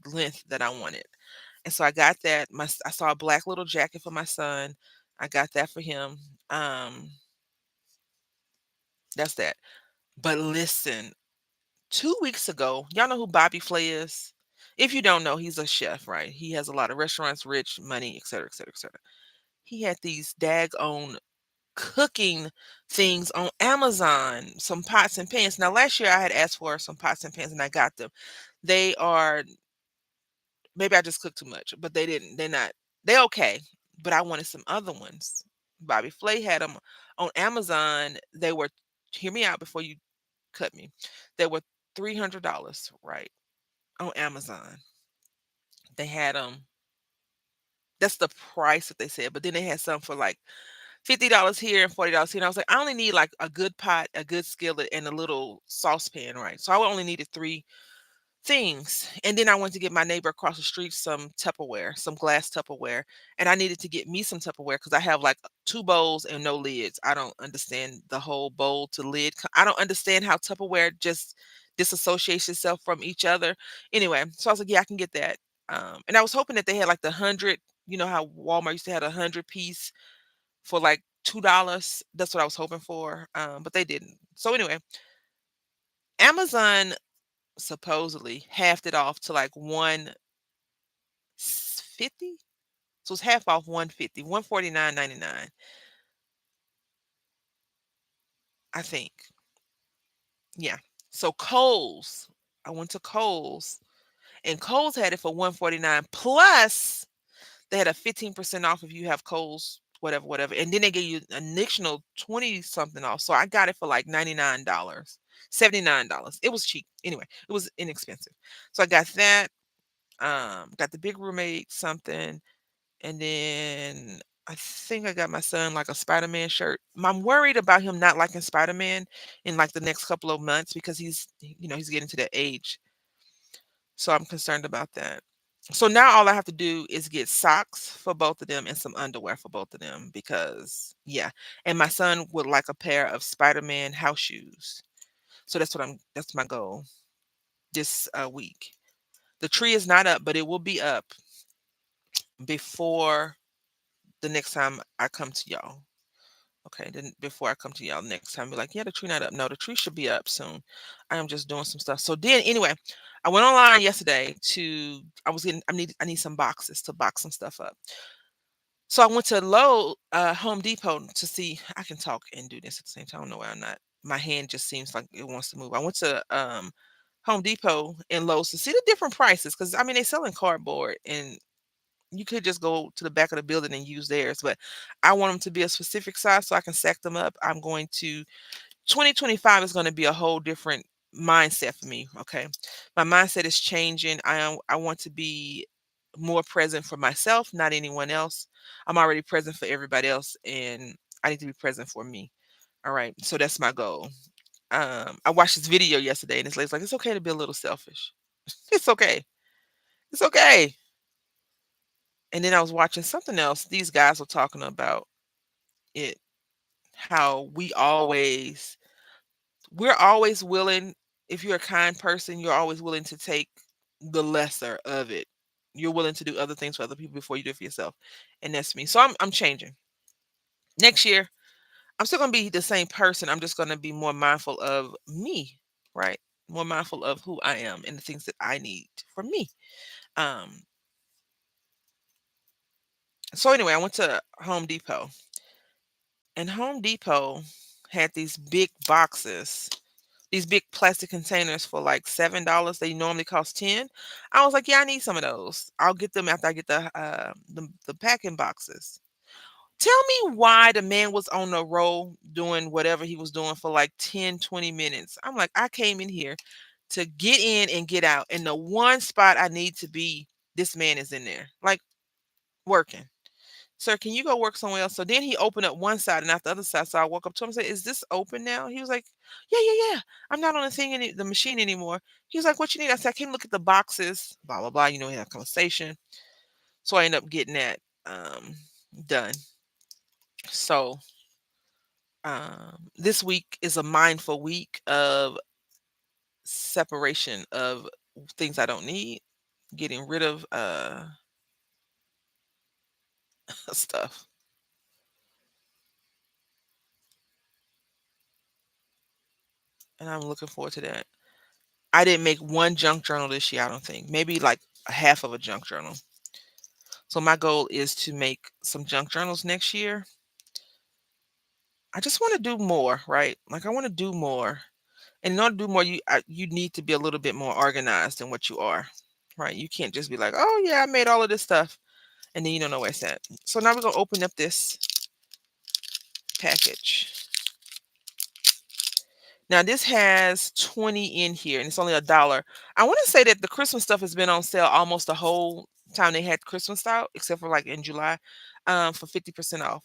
length that I wanted. And so I got that. I saw a black little jacket for my son. I got that for him. Um, that's that. But listen, 2 weeks ago, y'all know who Bobby Flay is? If you don't know, he's a chef, right? He has a lot of restaurants, rich, money, et cetera, et cetera, et cetera. He had these daggone cooking things on Amazon, some pots and pans. Now, last year I had asked for some pots and pans and I got them. They are, maybe I just cooked too much, but they didn't, they're not, they okay. But I wanted some other ones. Bobby Flay had them on Amazon. They were, hear me out before you cut me. They were $300, right, on Amazon. They had them. That's the price that they said, but then they had some for like $50 here and $40 here. And I was like, I only need like a good pot, a good skillet, and a little saucepan, right? So I only needed three things. And then I went to get my neighbor across the street some Tupperware, some glass Tupperware. And I needed to get me some Tupperware because I have like two bowls and no lids. I don't understand the whole bowl to lid. I don't understand how Tupperware just disassociates itself from each other. Anyway, so I was like, yeah, I can get that. And I was hoping that they had like the 100, you know how Walmart used to have a 100 piece for like $2. That's what I was hoping for. But they didn't. So anyway, Amazon supposedly halved it off to like 150. So it's half off 150, 149.99, I think. Yeah. So Kohl's, I went to Kohl's and Kohl's had it for 149 plus they had a 15% off if you have Kohl's, whatever, whatever. And then they gave you an additional 20 something off. So I got it for like $99, $79. It was cheap. Anyway, it was inexpensive. So I got that. Got the big roommate something. And then I think I got my son like a Spider-Man shirt. I'm worried about him not liking Spider-Man in like the next couple of months because he's getting to that age. So I'm concerned about that. So now all I have to do is get socks for both of them and some underwear for both of them because yeah. And my son would like a pair of Spider-Man house shoes. So that's my goal this week. The tree is not up, but it will be up before the next time I come to y'all. Okay, then before I come to y'all next time, be like, yeah, the tree not up. No, the tree should be up soon. I am just doing some stuff. So then anyway, I went online yesterday to I need some boxes to box some stuff up. So I went to Home Depot to see I can talk and do this at the same time. I don't know why I'm not. My hand just seems like it wants to move. I went to Home Depot and Lowe's to see the different prices because I mean they selling cardboard and you could just go to the back of the building and use theirs, but I want them to be a specific size so I can stack them up. 2025 is going to be a whole different mindset for me. Okay. My mindset is changing. I want to be more present for myself, not anyone else. I'm already present for everybody else and I need to be present for me. All right. So that's my goal. I watched this video yesterday and it's like it's okay to be a little selfish. It's okay. It's okay. And then I was watching something else. These guys were talking about it, how we're always willing, if you're a kind person, you're always willing to take the lesser of it. You're willing to do other things for other people before you do it for yourself. And that's me. So I'm changing. Next year, I'm still gonna be the same person. I'm just gonna be more mindful of me, right? More mindful of who I am and the things that I need for me. Um, so anyway, I went to Home Depot and Home Depot had these big boxes, these big plastic containers for like $7. They normally cost 10. I was like, yeah, I need some of those. I'll get them after I get the packing boxes. Tell me why the man was on the roll doing whatever he was doing for like 10, 20 minutes. I'm like, I came in here to get in and get out. And the one spot I need to be, this man is in there, like working. Sir, can you go work somewhere else? So then he opened up one side and not the other side. So I walk up to him and said, is this open now? He was like, yeah, yeah, yeah. I'm not on the machine anymore. He was like, what you need? I said, I came look at the boxes, blah, blah, blah. We had a conversation. So I ended up getting that done. So this week is a mindful week of separation of things I don't need, getting rid of stuff. And I'm looking forward to that. I didn't make one junk journal this year, I don't think. Maybe like a half of a junk journal. So my goal is to make some junk journals next year. I just want to do more, right? Like I want to do more. And in order to do more, you need to be a little bit more organized than what you are, right? You can't just be like, oh yeah, I made all of this stuff, and then you don't know where it's at. So now we're gonna open up this package. Now this has 20 in here and it's only $1. I want to say that the Christmas stuff has been on sale almost the whole time they had Christmas out, except for like in July, for 50% off.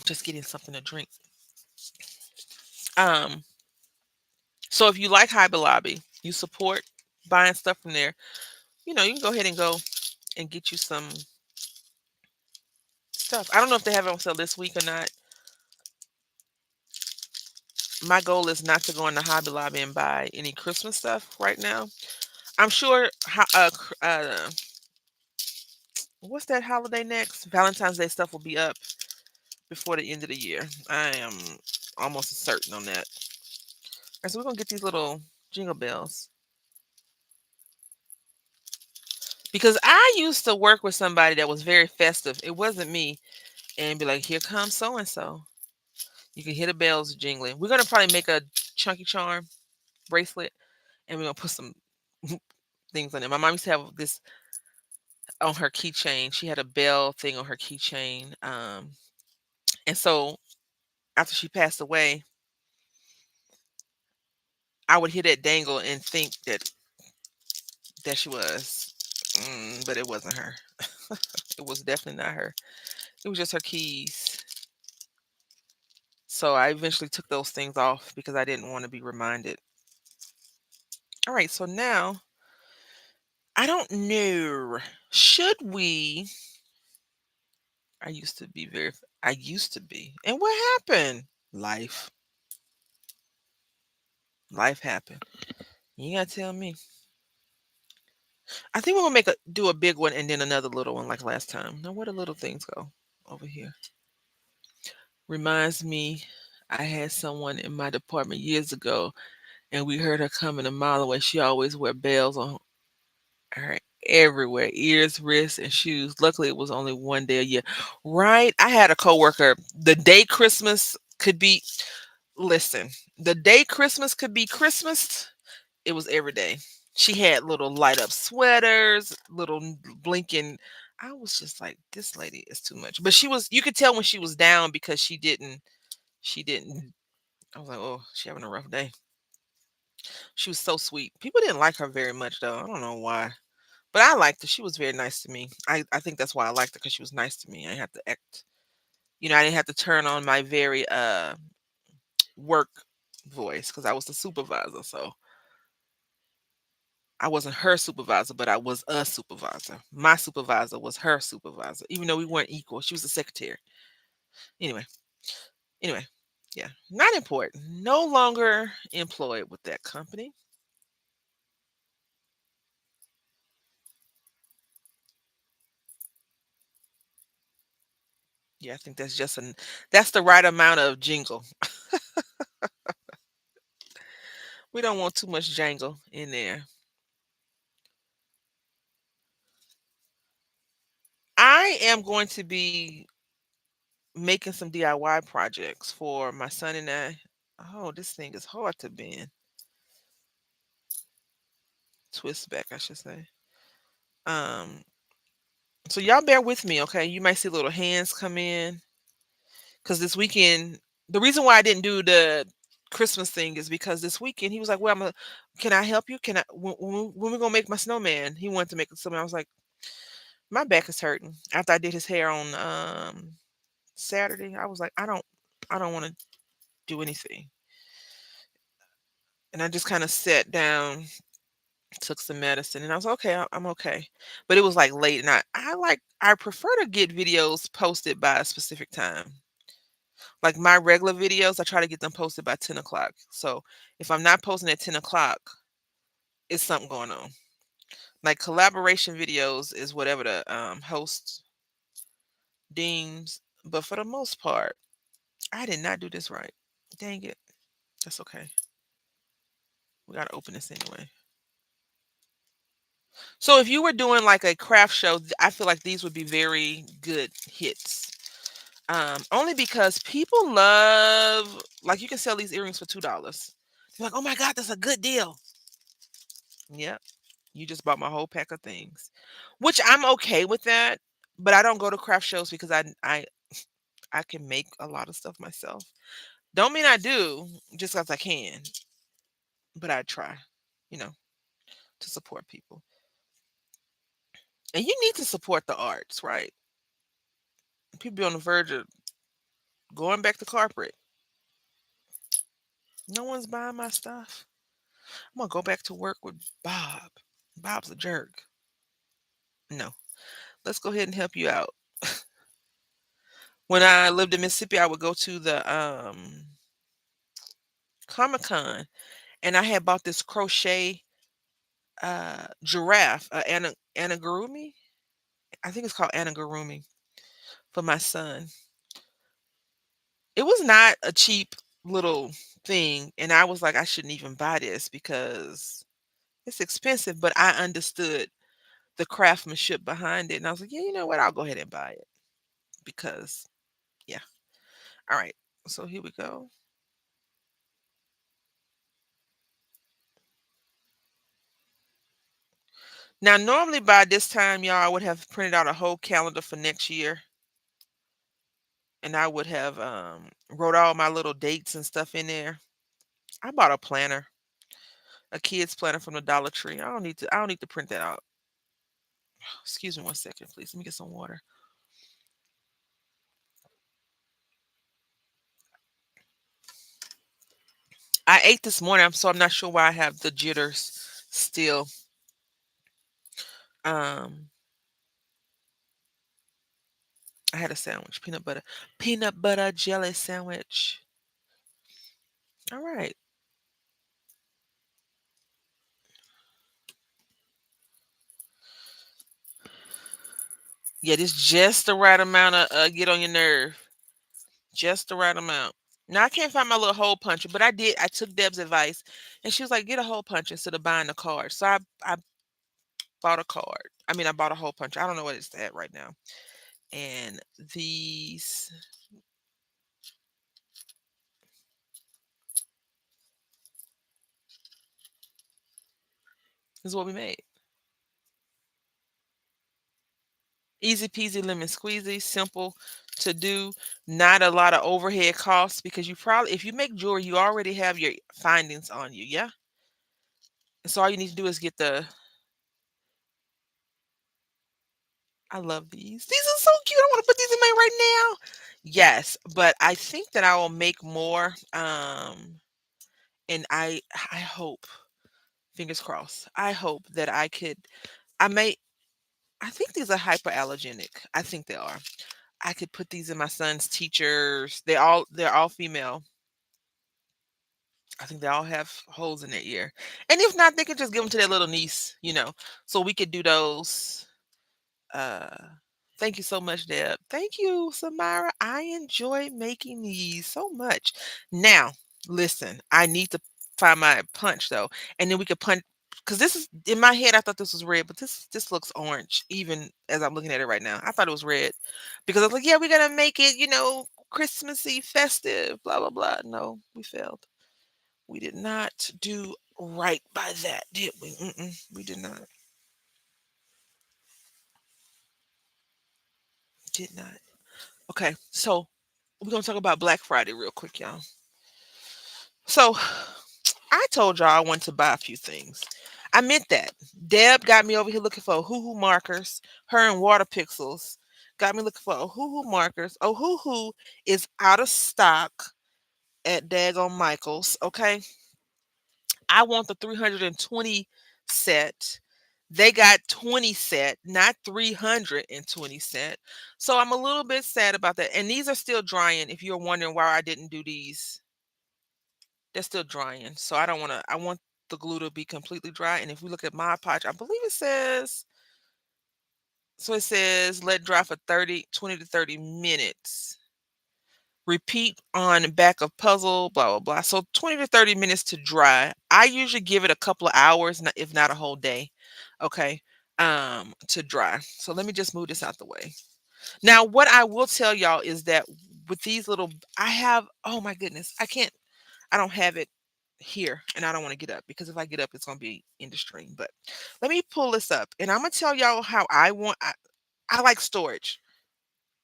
Just getting something to drink. Um, so if you like Hobby Lobby, you support buying stuff from there, you can go ahead and go and get you some stuff. I don't know if they have it on sale this week or not. My goal is not to go into Hobby Lobby and buy any Christmas stuff right now. I'm sure what's that holiday next? Valentine's Day stuff will be up before the end of the year. I am almost certain on that. And so we're gonna get these little jingle bells because I used to work with somebody that was very festive. It wasn't me, and be like, "Here comes so and so." You can hear the bells jingling. We're gonna probably make a chunky charm bracelet, and we're gonna put some things on it. My mom used to have this on her keychain. She had a bell thing on her keychain, and so after she passed away, I would hear that dangle and think that she was, but it wasn't her. It was definitely not her. It was just her keys. So I eventually took those things off because I didn't want to be reminded. All right, so now I don't know. Should we? I used to be very. I used to be. And what happened? Life. Life happened. You gotta tell me. I think we're gonna do a big one and then another little one like last time. Now where the little things go? Over here. Reminds me, I had someone in my department years ago, and we heard her coming a mile away. She always wear bells on her everywhere, ears, wrists, and shoes. Luckily, it was only one day a year. Right? I had a coworker. The day Christmas could be, listen, the day Christmas could be Christmas, it was every day. She had little light up sweaters, little blinking. I was just like, this lady is too much. But you could tell when she was down because she didn't. I was like, oh, she having a rough day. She was so sweet. People didn't like her very much though. I don't know why. But I liked her. She was very nice to me. I think that's why I liked her because she was nice to me. I didn't have to act, I didn't have to turn on my very work voice because I was the supervisor. So I wasn't her supervisor, but I was a supervisor. My supervisor was her supervisor, even though we weren't equal. She was a secretary. Anyway, anyway, yeah, not important. No longer employed with that company. Yeah, I think that's the right amount of jingle. We don't want too much jangle in there. I am going to be making some DIY projects for my son and I. Oh, this thing is hard to bend. Twist back, I should say. Um, so y'all bear with me, okay? You might see little hands come in because this weekend, the reason why I didn't do the Christmas thing is because this weekend he was like, "Well, can I help you? Can I when we gonna make my snowman?" He wanted to make a snowman. I was like, "My back is hurting." After I did his hair on Saturday, I was like, I don't want to do anything." And I just kind of sat down, took some medicine, and I was okay. I'm okay. But it was like late, and I prefer to get videos posted by a specific time. Like my regular videos, I try to get them posted by 10 o'clock. So if I'm not posting at 10 o'clock, it's something going on. Like collaboration videos is whatever the host deems. But for the most part, I did not do this right. Dang it. That's okay. We gotta open this anyway. So if you were doing like a craft show, I feel like these would be very good hits. Only because people love, like, you can sell these earrings for $2. They're like, oh my God, that's a good deal. Yep. You just bought my whole pack of things, which I'm okay with that. But I don't go to craft shows because I can make a lot of stuff myself. Don't mean I do just because I can, but I try, you know, to support people. And you need to support the arts, right? People be on the verge of going back to corporate. No one's buying my stuff. I'm gonna go back to work with Bob. Bob's a jerk. No, let's go ahead and help you out. When I lived in Mississippi, I would go to the Comic Con, and I had bought this crochet giraffe, anagurumi. I think it's called anagurumi for my son. It was not a cheap little thing, and I was like, I shouldn't even buy this because it's expensive. But I understood the craftsmanship behind it, and I was like, yeah, you know what? I'll go ahead and buy it because yeah. All right. So here we go. Now, normally by this time, y'all, I would have printed out a whole calendar for next year, and I would have wrote all my little dates and stuff in there. I bought a planner, a kid's planner from the Dollar Tree. I don't need to print that out. Excuse me one second, please. Let me get some water. I ate this morning, so I'm not sure why I have the jitters still. Um, I had a sandwich, peanut butter jelly sandwich. All right. Yeah, this just the right amount of get on your nerve. Just the right amount. Now I can't find my little hole puncher, but I did. I took Deb's advice, and she was like, "Get a hole puncher instead of buying a card." So I bought a card. I mean, I bought a hole puncher. I don't know what it's at right now. And these is what we made. Easy peasy lemon squeezy, simple to do, not a lot of overhead costs because you probably, if you make jewelry, you already have your findings on you, yeah. And so all you need to do is get the. I love these. These are so cute. I want to put these in my right now. Yes, but I think that I will make more. And I hope, fingers crossed. I hope that I could. I may. I think these are hyperallergenic. I think they are. I could put these in my son's teachers. They're all female. I think they all have holes in their ear. And if not, they could just give them to their little niece, So we could do those. Uh Thank you so much, Deb. Thank you, Samara. I enjoy making these so much. Now, listen, I need to find my punch though. And then we could punch because this is in my head, I thought this was red, but this looks orange, even as I'm looking at it right now. I thought it was red because I was like, yeah, we're gonna make it, Christmassy, festive, blah blah blah. No, we failed. We did not do right by that, did we? We did not. Did not. Okay, so we're gonna talk about Black Friday real quick, y'all. So I told y'all I wanted to buy a few things. I meant that. Deb got me over here looking for Hoo markers. Her and Water Pixels got me looking for Hoo markers. Hoo is out of stock at Dagon Michaels. Okay, I want the 320 set. They got 20 set, not 320 set. So I'm a little bit sad about that. And these are still drying. If you're wondering why I didn't do these, they're still drying. So I want the glue to be completely dry. And if we look at my Podge, I believe it says let dry for 20 to 30 minutes. Repeat on back of puzzle, blah, blah, blah. So 20 to 30 minutes to dry. I usually give it a couple of hours, if not a whole day. Okay. To dry. So let me just move this out the way. Now, what I will tell y'all is that with these little, I have, oh my goodness, I don't have it here and I don't want to get up because if I get up, it's going to be in the stream. But let me pull this up and I'm going to tell y'all how I like storage.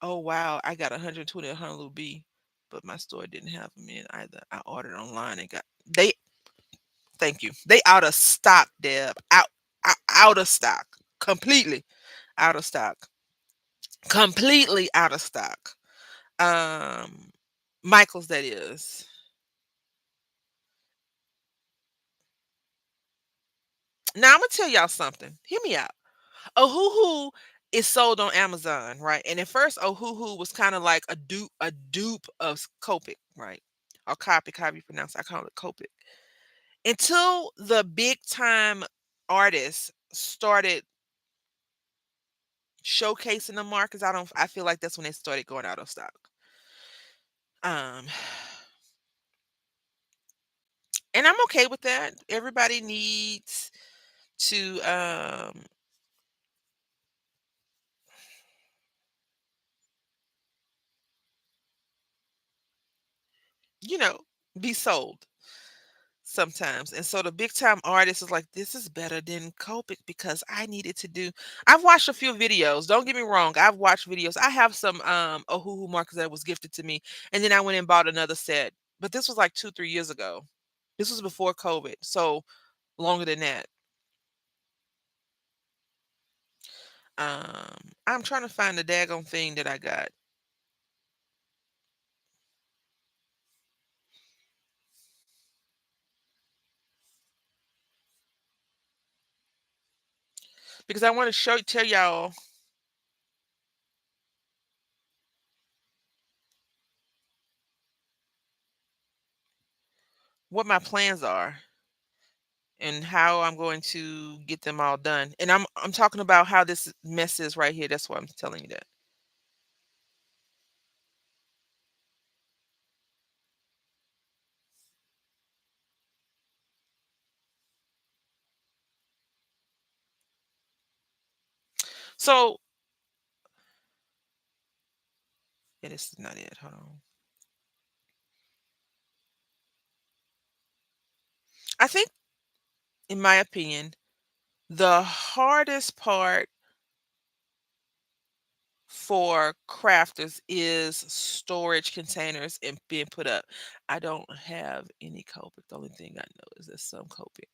Oh wow, I got 120 at Honolulu B, but my store didn't have them in either. I ordered online and got they. Thank you. They out of stock, Deb. Out of stock. Completely out of stock. Completely out of stock. Um, Michaels, that is. Now I'm gonna tell y'all something. Hear me out. Ohuhu is sold on Amazon, right? And at first, Ohuhu was kind of like a dupe of Copic, right? Or Copic, however you pronounce it. I call it Copic. Until the big time artists started showcasing the markets, I feel like that's when they started going out of stock. Um, and I'm okay with that. Everybody needs to you know, be sold sometimes. And so the big time artist is like, this is better than Copic because I needed to do. I've watched a few videos. Don't get me wrong. I've watched videos. I have some Ohuhu markers that was gifted to me. And then I went and bought another set. But this was like 2, 3 years ago. This was before COVID. So longer than that. I'm trying to find the daggone thing that I got. Because I want to tell y'all what my plans are and how I'm going to get them all done. And I'm talking about how this mess is right here. That's why I'm telling you that. So yeah, this is not it. Hold on. I think, in my opinion, the hardest part for crafters is storage containers and being put up. I don't have any Copic. The only thing I know is there's some Copic.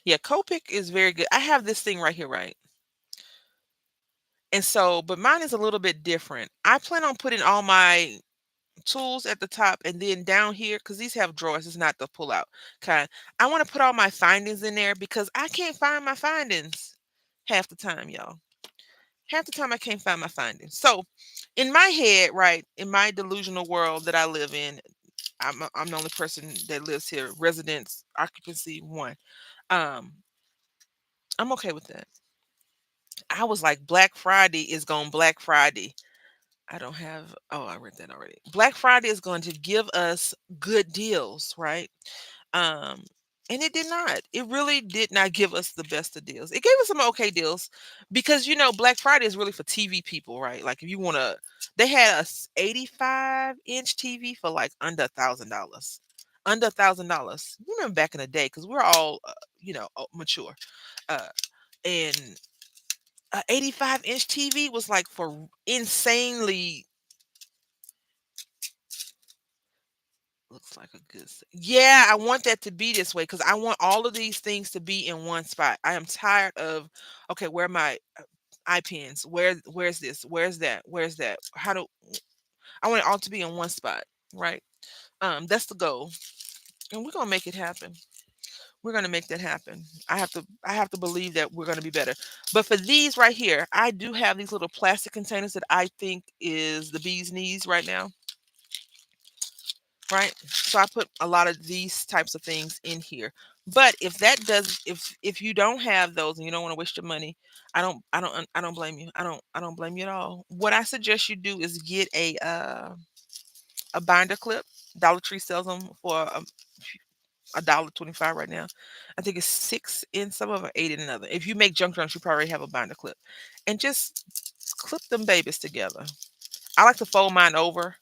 Yeah, Copic is very good. I have this thing right here, right? And so, but mine is a little bit different. I plan on putting all my tools at the top and then down here, because these have drawers, it's not the pull out kind. I want to put all my findings in there because I can't find my findings half the time, y'all. Half the time I can't find my findings. So in my head, right, in my delusional world that I live in, I'm the only person that lives here, residence occupancy one. Um, I'm okay with that. I was like, Black Friday is going Black Friday. I don't have, oh, I read that already. Black Friday is going to give us good deals, right? Um, and it did not. It really did not give us the best of deals. It gave us some okay deals because Black Friday is really for TV people, right? Like if you want to, they had a 85-inch TV for like under $1,000. Under $1,000. You remember back in the day because we're all, mature. Uh, and a 85-inch TV was like for insanely. Looks like a yeah, I want that to be this way because I want all of these things to be in one spot. I am tired of, okay, where are my eye pens? Where's this? Where's that? Where's that? I want it all to be in one spot, right? That's the goal. And we're gonna make it happen. We're gonna make that happen. I have to believe that we're gonna be better. But for these right here, I do have these little plastic containers that I think is the bee's knees right now. Right? So I put a lot of these types of things in here. But if you don't have those and you don't want to waste your money, I don't blame you. I don't blame you at all. What I suggest you do is get a binder clip. Dollar Tree sells them for $1.25 right now. I think it's 6 in some of them, 8 in another. If you make junk drums, you probably have a binder clip. And just clip them babies together. I like to fold mine over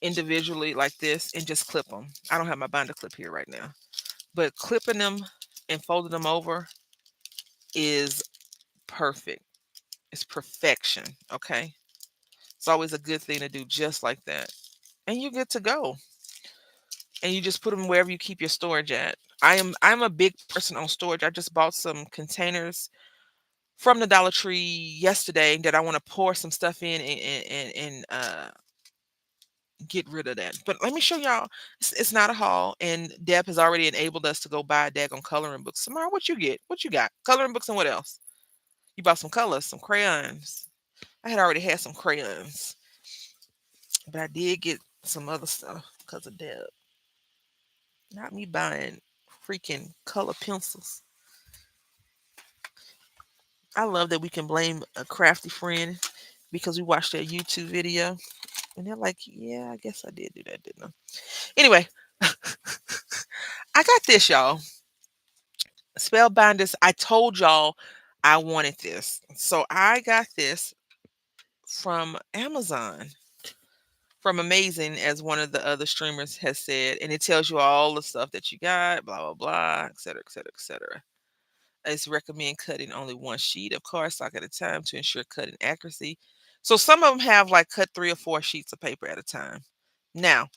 individually like this and just clip them. I don't have my binder clip here right now, but clipping them and folded them over is perfect. It's perfection. Okay. It's always a good thing to do just like that. And you get to go. And you just put them wherever you keep your storage at. I'm a big person on storage. I just bought some containers from the Dollar Tree yesterday that I want to pour some stuff in and get rid of that. But let me show y'all. It's not a haul, and Deb has already enabled us to go buy a daggone coloring books. Samara, what you get? What you got? Coloring books and what else? You bought some colors, some crayons. I had already had some crayons, but I did get some other stuff because of Deb. Not me buying freaking color pencils. I love that we can blame a crafty friend because we watched their YouTube video and they're like, yeah, I guess I did do that, didn't I? Anyway, I got this, y'all. Spellbinders. I told y'all I wanted this. So I got this from Amazon, from Amazing, as one of the other streamers has said. And it tells you all the stuff that you got, blah, blah, blah, et cetera, et cetera, et cetera. It's recommend cutting only one sheet of cardstock at a time to ensure cutting accuracy. So some of them have like cut 3 or 4 sheets of paper at a time. Now,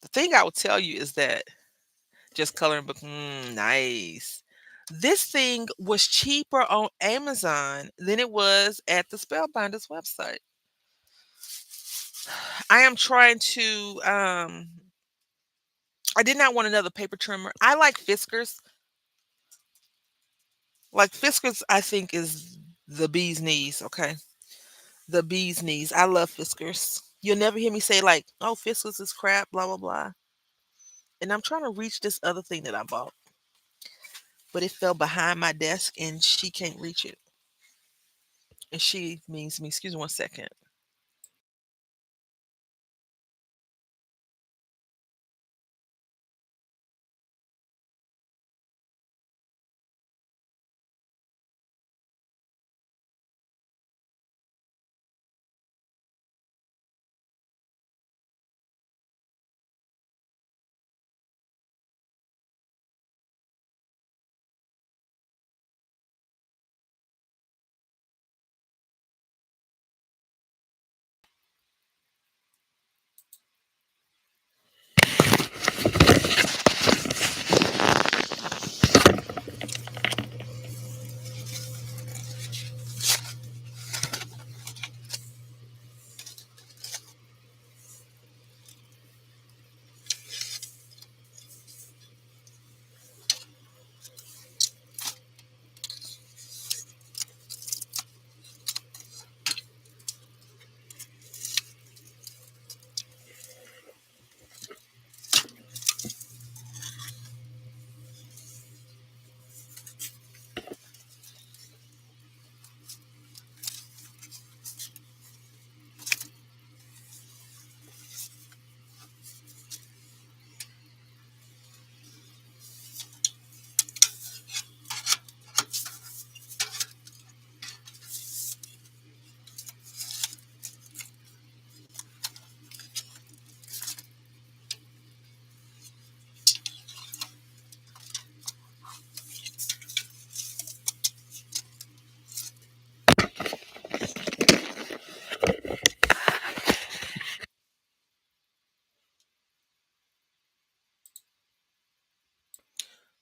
the thing I will tell you is that just coloring book, nice. This thing was cheaper on Amazon than it was at the Spellbinders website. I am trying to I did not want another paper trimmer. I like Fiskars. Like Fiskars, I think is the bee's knees, okay? The bee's knees. I love Fiskars. You'll never hear me say like, "Oh, Fiskars is crap," blah blah blah. And I'm trying to reach this other thing that I bought, but it fell behind my desk and she can't reach it. And she means me. Excuse me one second.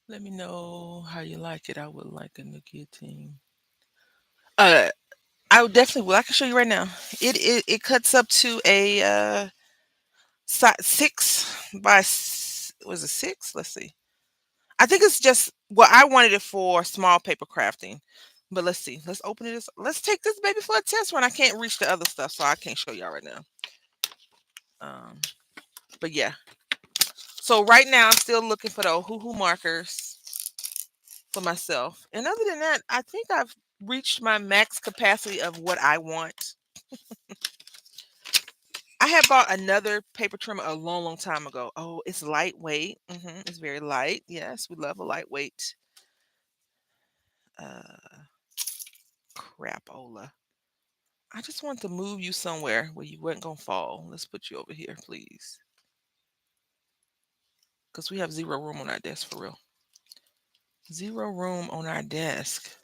Let me know how you like it. I would like a nicotine. Uh, I would definitely will. I can show you right now. It cuts up to a 6 by was it 6? Let's see. I think it's just well, I wanted it for small paper crafting. But let's see. Let's open it. Let's take this baby for a test run. I can't reach the other stuff, so I can't show y'all right now. Um, but yeah. So right now I'm still looking for the Ohuhu markers for myself. And other than that, I think I've reached my max capacity of what I want. I had bought another paper trimmer a long, long time ago. Oh, it's lightweight. It's very light. Yes, we love a lightweight. Uh, crapola. I just want to move you somewhere where you weren't gonna fall. Let's put you over here, please, because we have zero room on our desk for real. Zero room on our desk.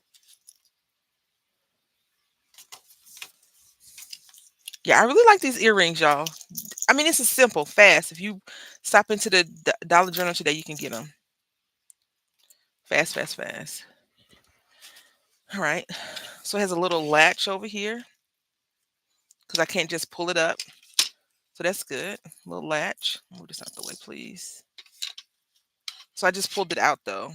Yeah, I really like these earrings, y'all. I mean, this is simple, fast. If you stop into the Dollar General today, you can get them. Fast, fast, fast. All right. So it has a little latch over here because I can't just pull it up. So that's good. Little latch. Move this out the way, please. So I just pulled it out though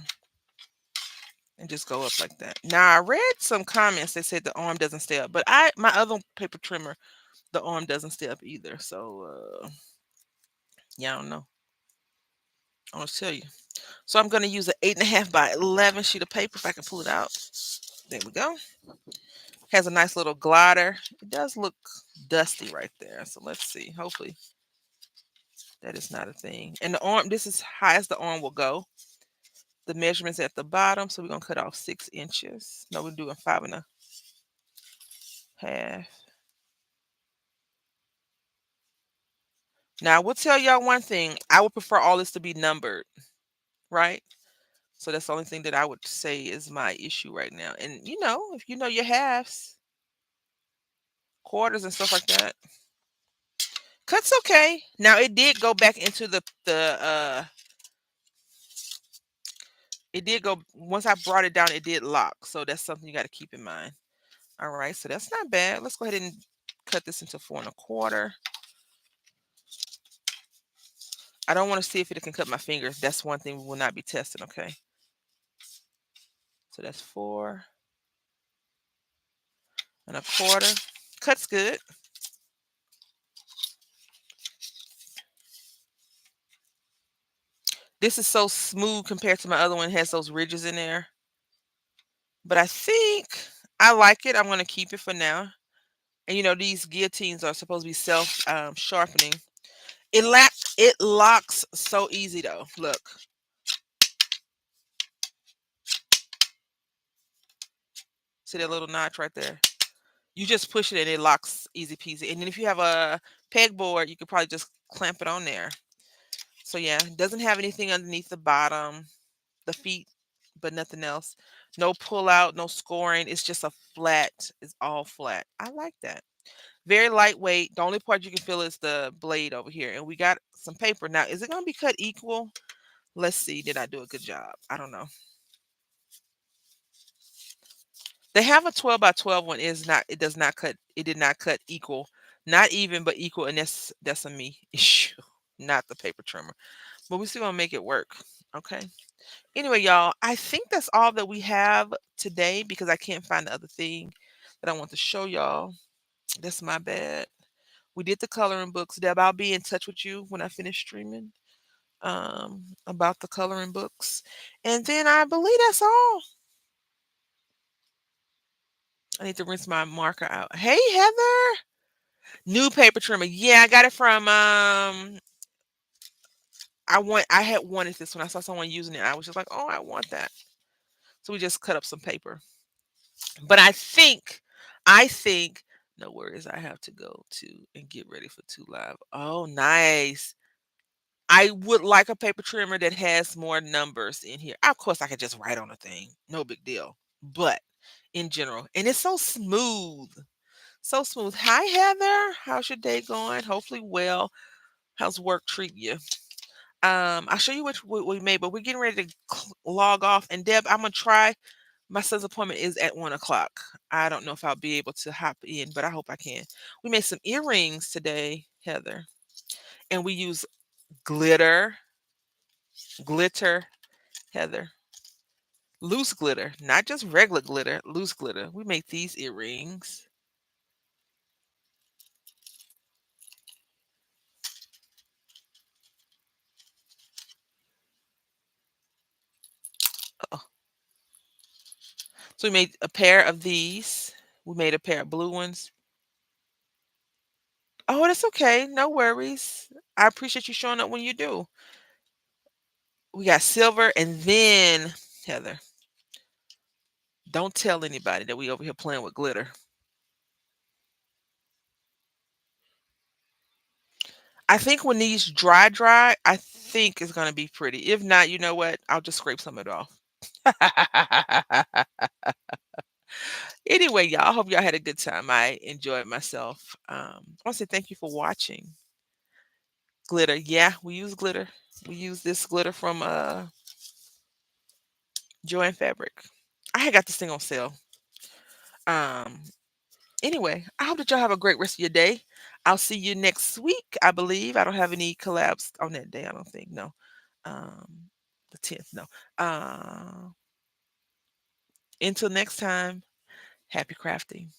and just go up like that. Now I read some comments that said the arm doesn't stay up, but my other paper trimmer, the arm doesn't stay up either. So yeah, I don't know. I'll tell you. So I'm gonna use an 8.5 by 11 sheet of paper if I can pull it out. There we go. Has a nice little glider. It does look dusty right there. So let's see. Hopefully that is not a thing. And the arm, this is high as the arm will go. The measurement's at the bottom, so we're gonna cut off 6 inches. No, we're doing 5.5. Now I will tell y'all one thing. I would prefer all this to be numbered, right? So that's the only thing that I would say is my issue right now. And if you know your halves, quarters and stuff like that, cuts okay. Now it did go back into the it did go once I brought it down, it did lock. So that's something you got to keep in mind. All right, so that's not bad. Let's go ahead and cut this into 4.25. I don't want to see if it can cut my fingers. That's one thing we will not be testing, okay? So that's 4.25. Cuts good. This is so smooth compared to my other one. It has those ridges in there. But I think I like it. I'm going to keep it for now. And these guillotines are supposed to be self sharpening. It locks so easy though. Look. See that little notch right there? You just push it and it locks easy peasy. And then if you have a pegboard, you could probably just clamp it on there. So yeah, it doesn't have anything underneath the bottom, the feet, but nothing else. No pull out, no scoring. It's just a flat. It's all flat. I like that. Very lightweight. The only part you can feel is the blade over here. And we got some paper. Now, is it going to be cut equal? Let's see. Did I do a good job? I don't know. They have a 12 by 12 one. Is not. It does not cut. It did not cut equal. Not even, but equal. And that's a me issue, not the paper trimmer. But we still gonna make it work. Okay. Anyway, y'all, I think that's all that we have today because I can't find the other thing that I want to show y'all. That's my bad. We did the coloring books. Deb, I'll be in touch with you when I finish streaming about the coloring books. And then I believe that's all. I need to rinse my marker out. Hey, Heather. New paper trimmer. Yeah, I got it from I had wanted this when I saw someone using it. I was just like, "Oh, I want that." So we just cut up some paper. But I think no worries. I have to go to and get ready for 2 Live. Oh, nice. I would like a paper trimmer that has more numbers in here. Of course, I could just write on a thing. No big deal. But in general, and it's so smooth. So smooth. Hi, Heather. How's your day going? Hopefully well. How's work treat you? I'll show you which we made, but we're getting ready to log off. And Deb, I'm gonna try. My son's appointment is at 1 o'clock. I don't know if I'll be able to hop in, but I hope I can. We made some earrings today, Heather, and we use glitter, glitter, Heather, loose glitter, not just regular glitter, loose glitter. We make these earrings. Oh, so we made a pair of these. We made a pair of blue ones. Oh, that's okay. No worries. I appreciate you showing up when you do. We got silver, and then Heather, don't tell anybody that we over here playing with glitter. I think when these dry, I think it's gonna be pretty. If not, you know what? I'll just scrape some of it off. Anyway, y'all, I hope y'all had a good time. I enjoyed myself. I want to say thank you for watching. Glitter. Yeah, we use glitter. We use this glitter from Joanne Fabric. I had got this thing on sale. Um, anyway, I hope that y'all have a great rest of your day. I'll see you next week, I believe. I don't have any collabs on that day, I don't think. No. Um, the 10th, no. Until next time, happy crafting.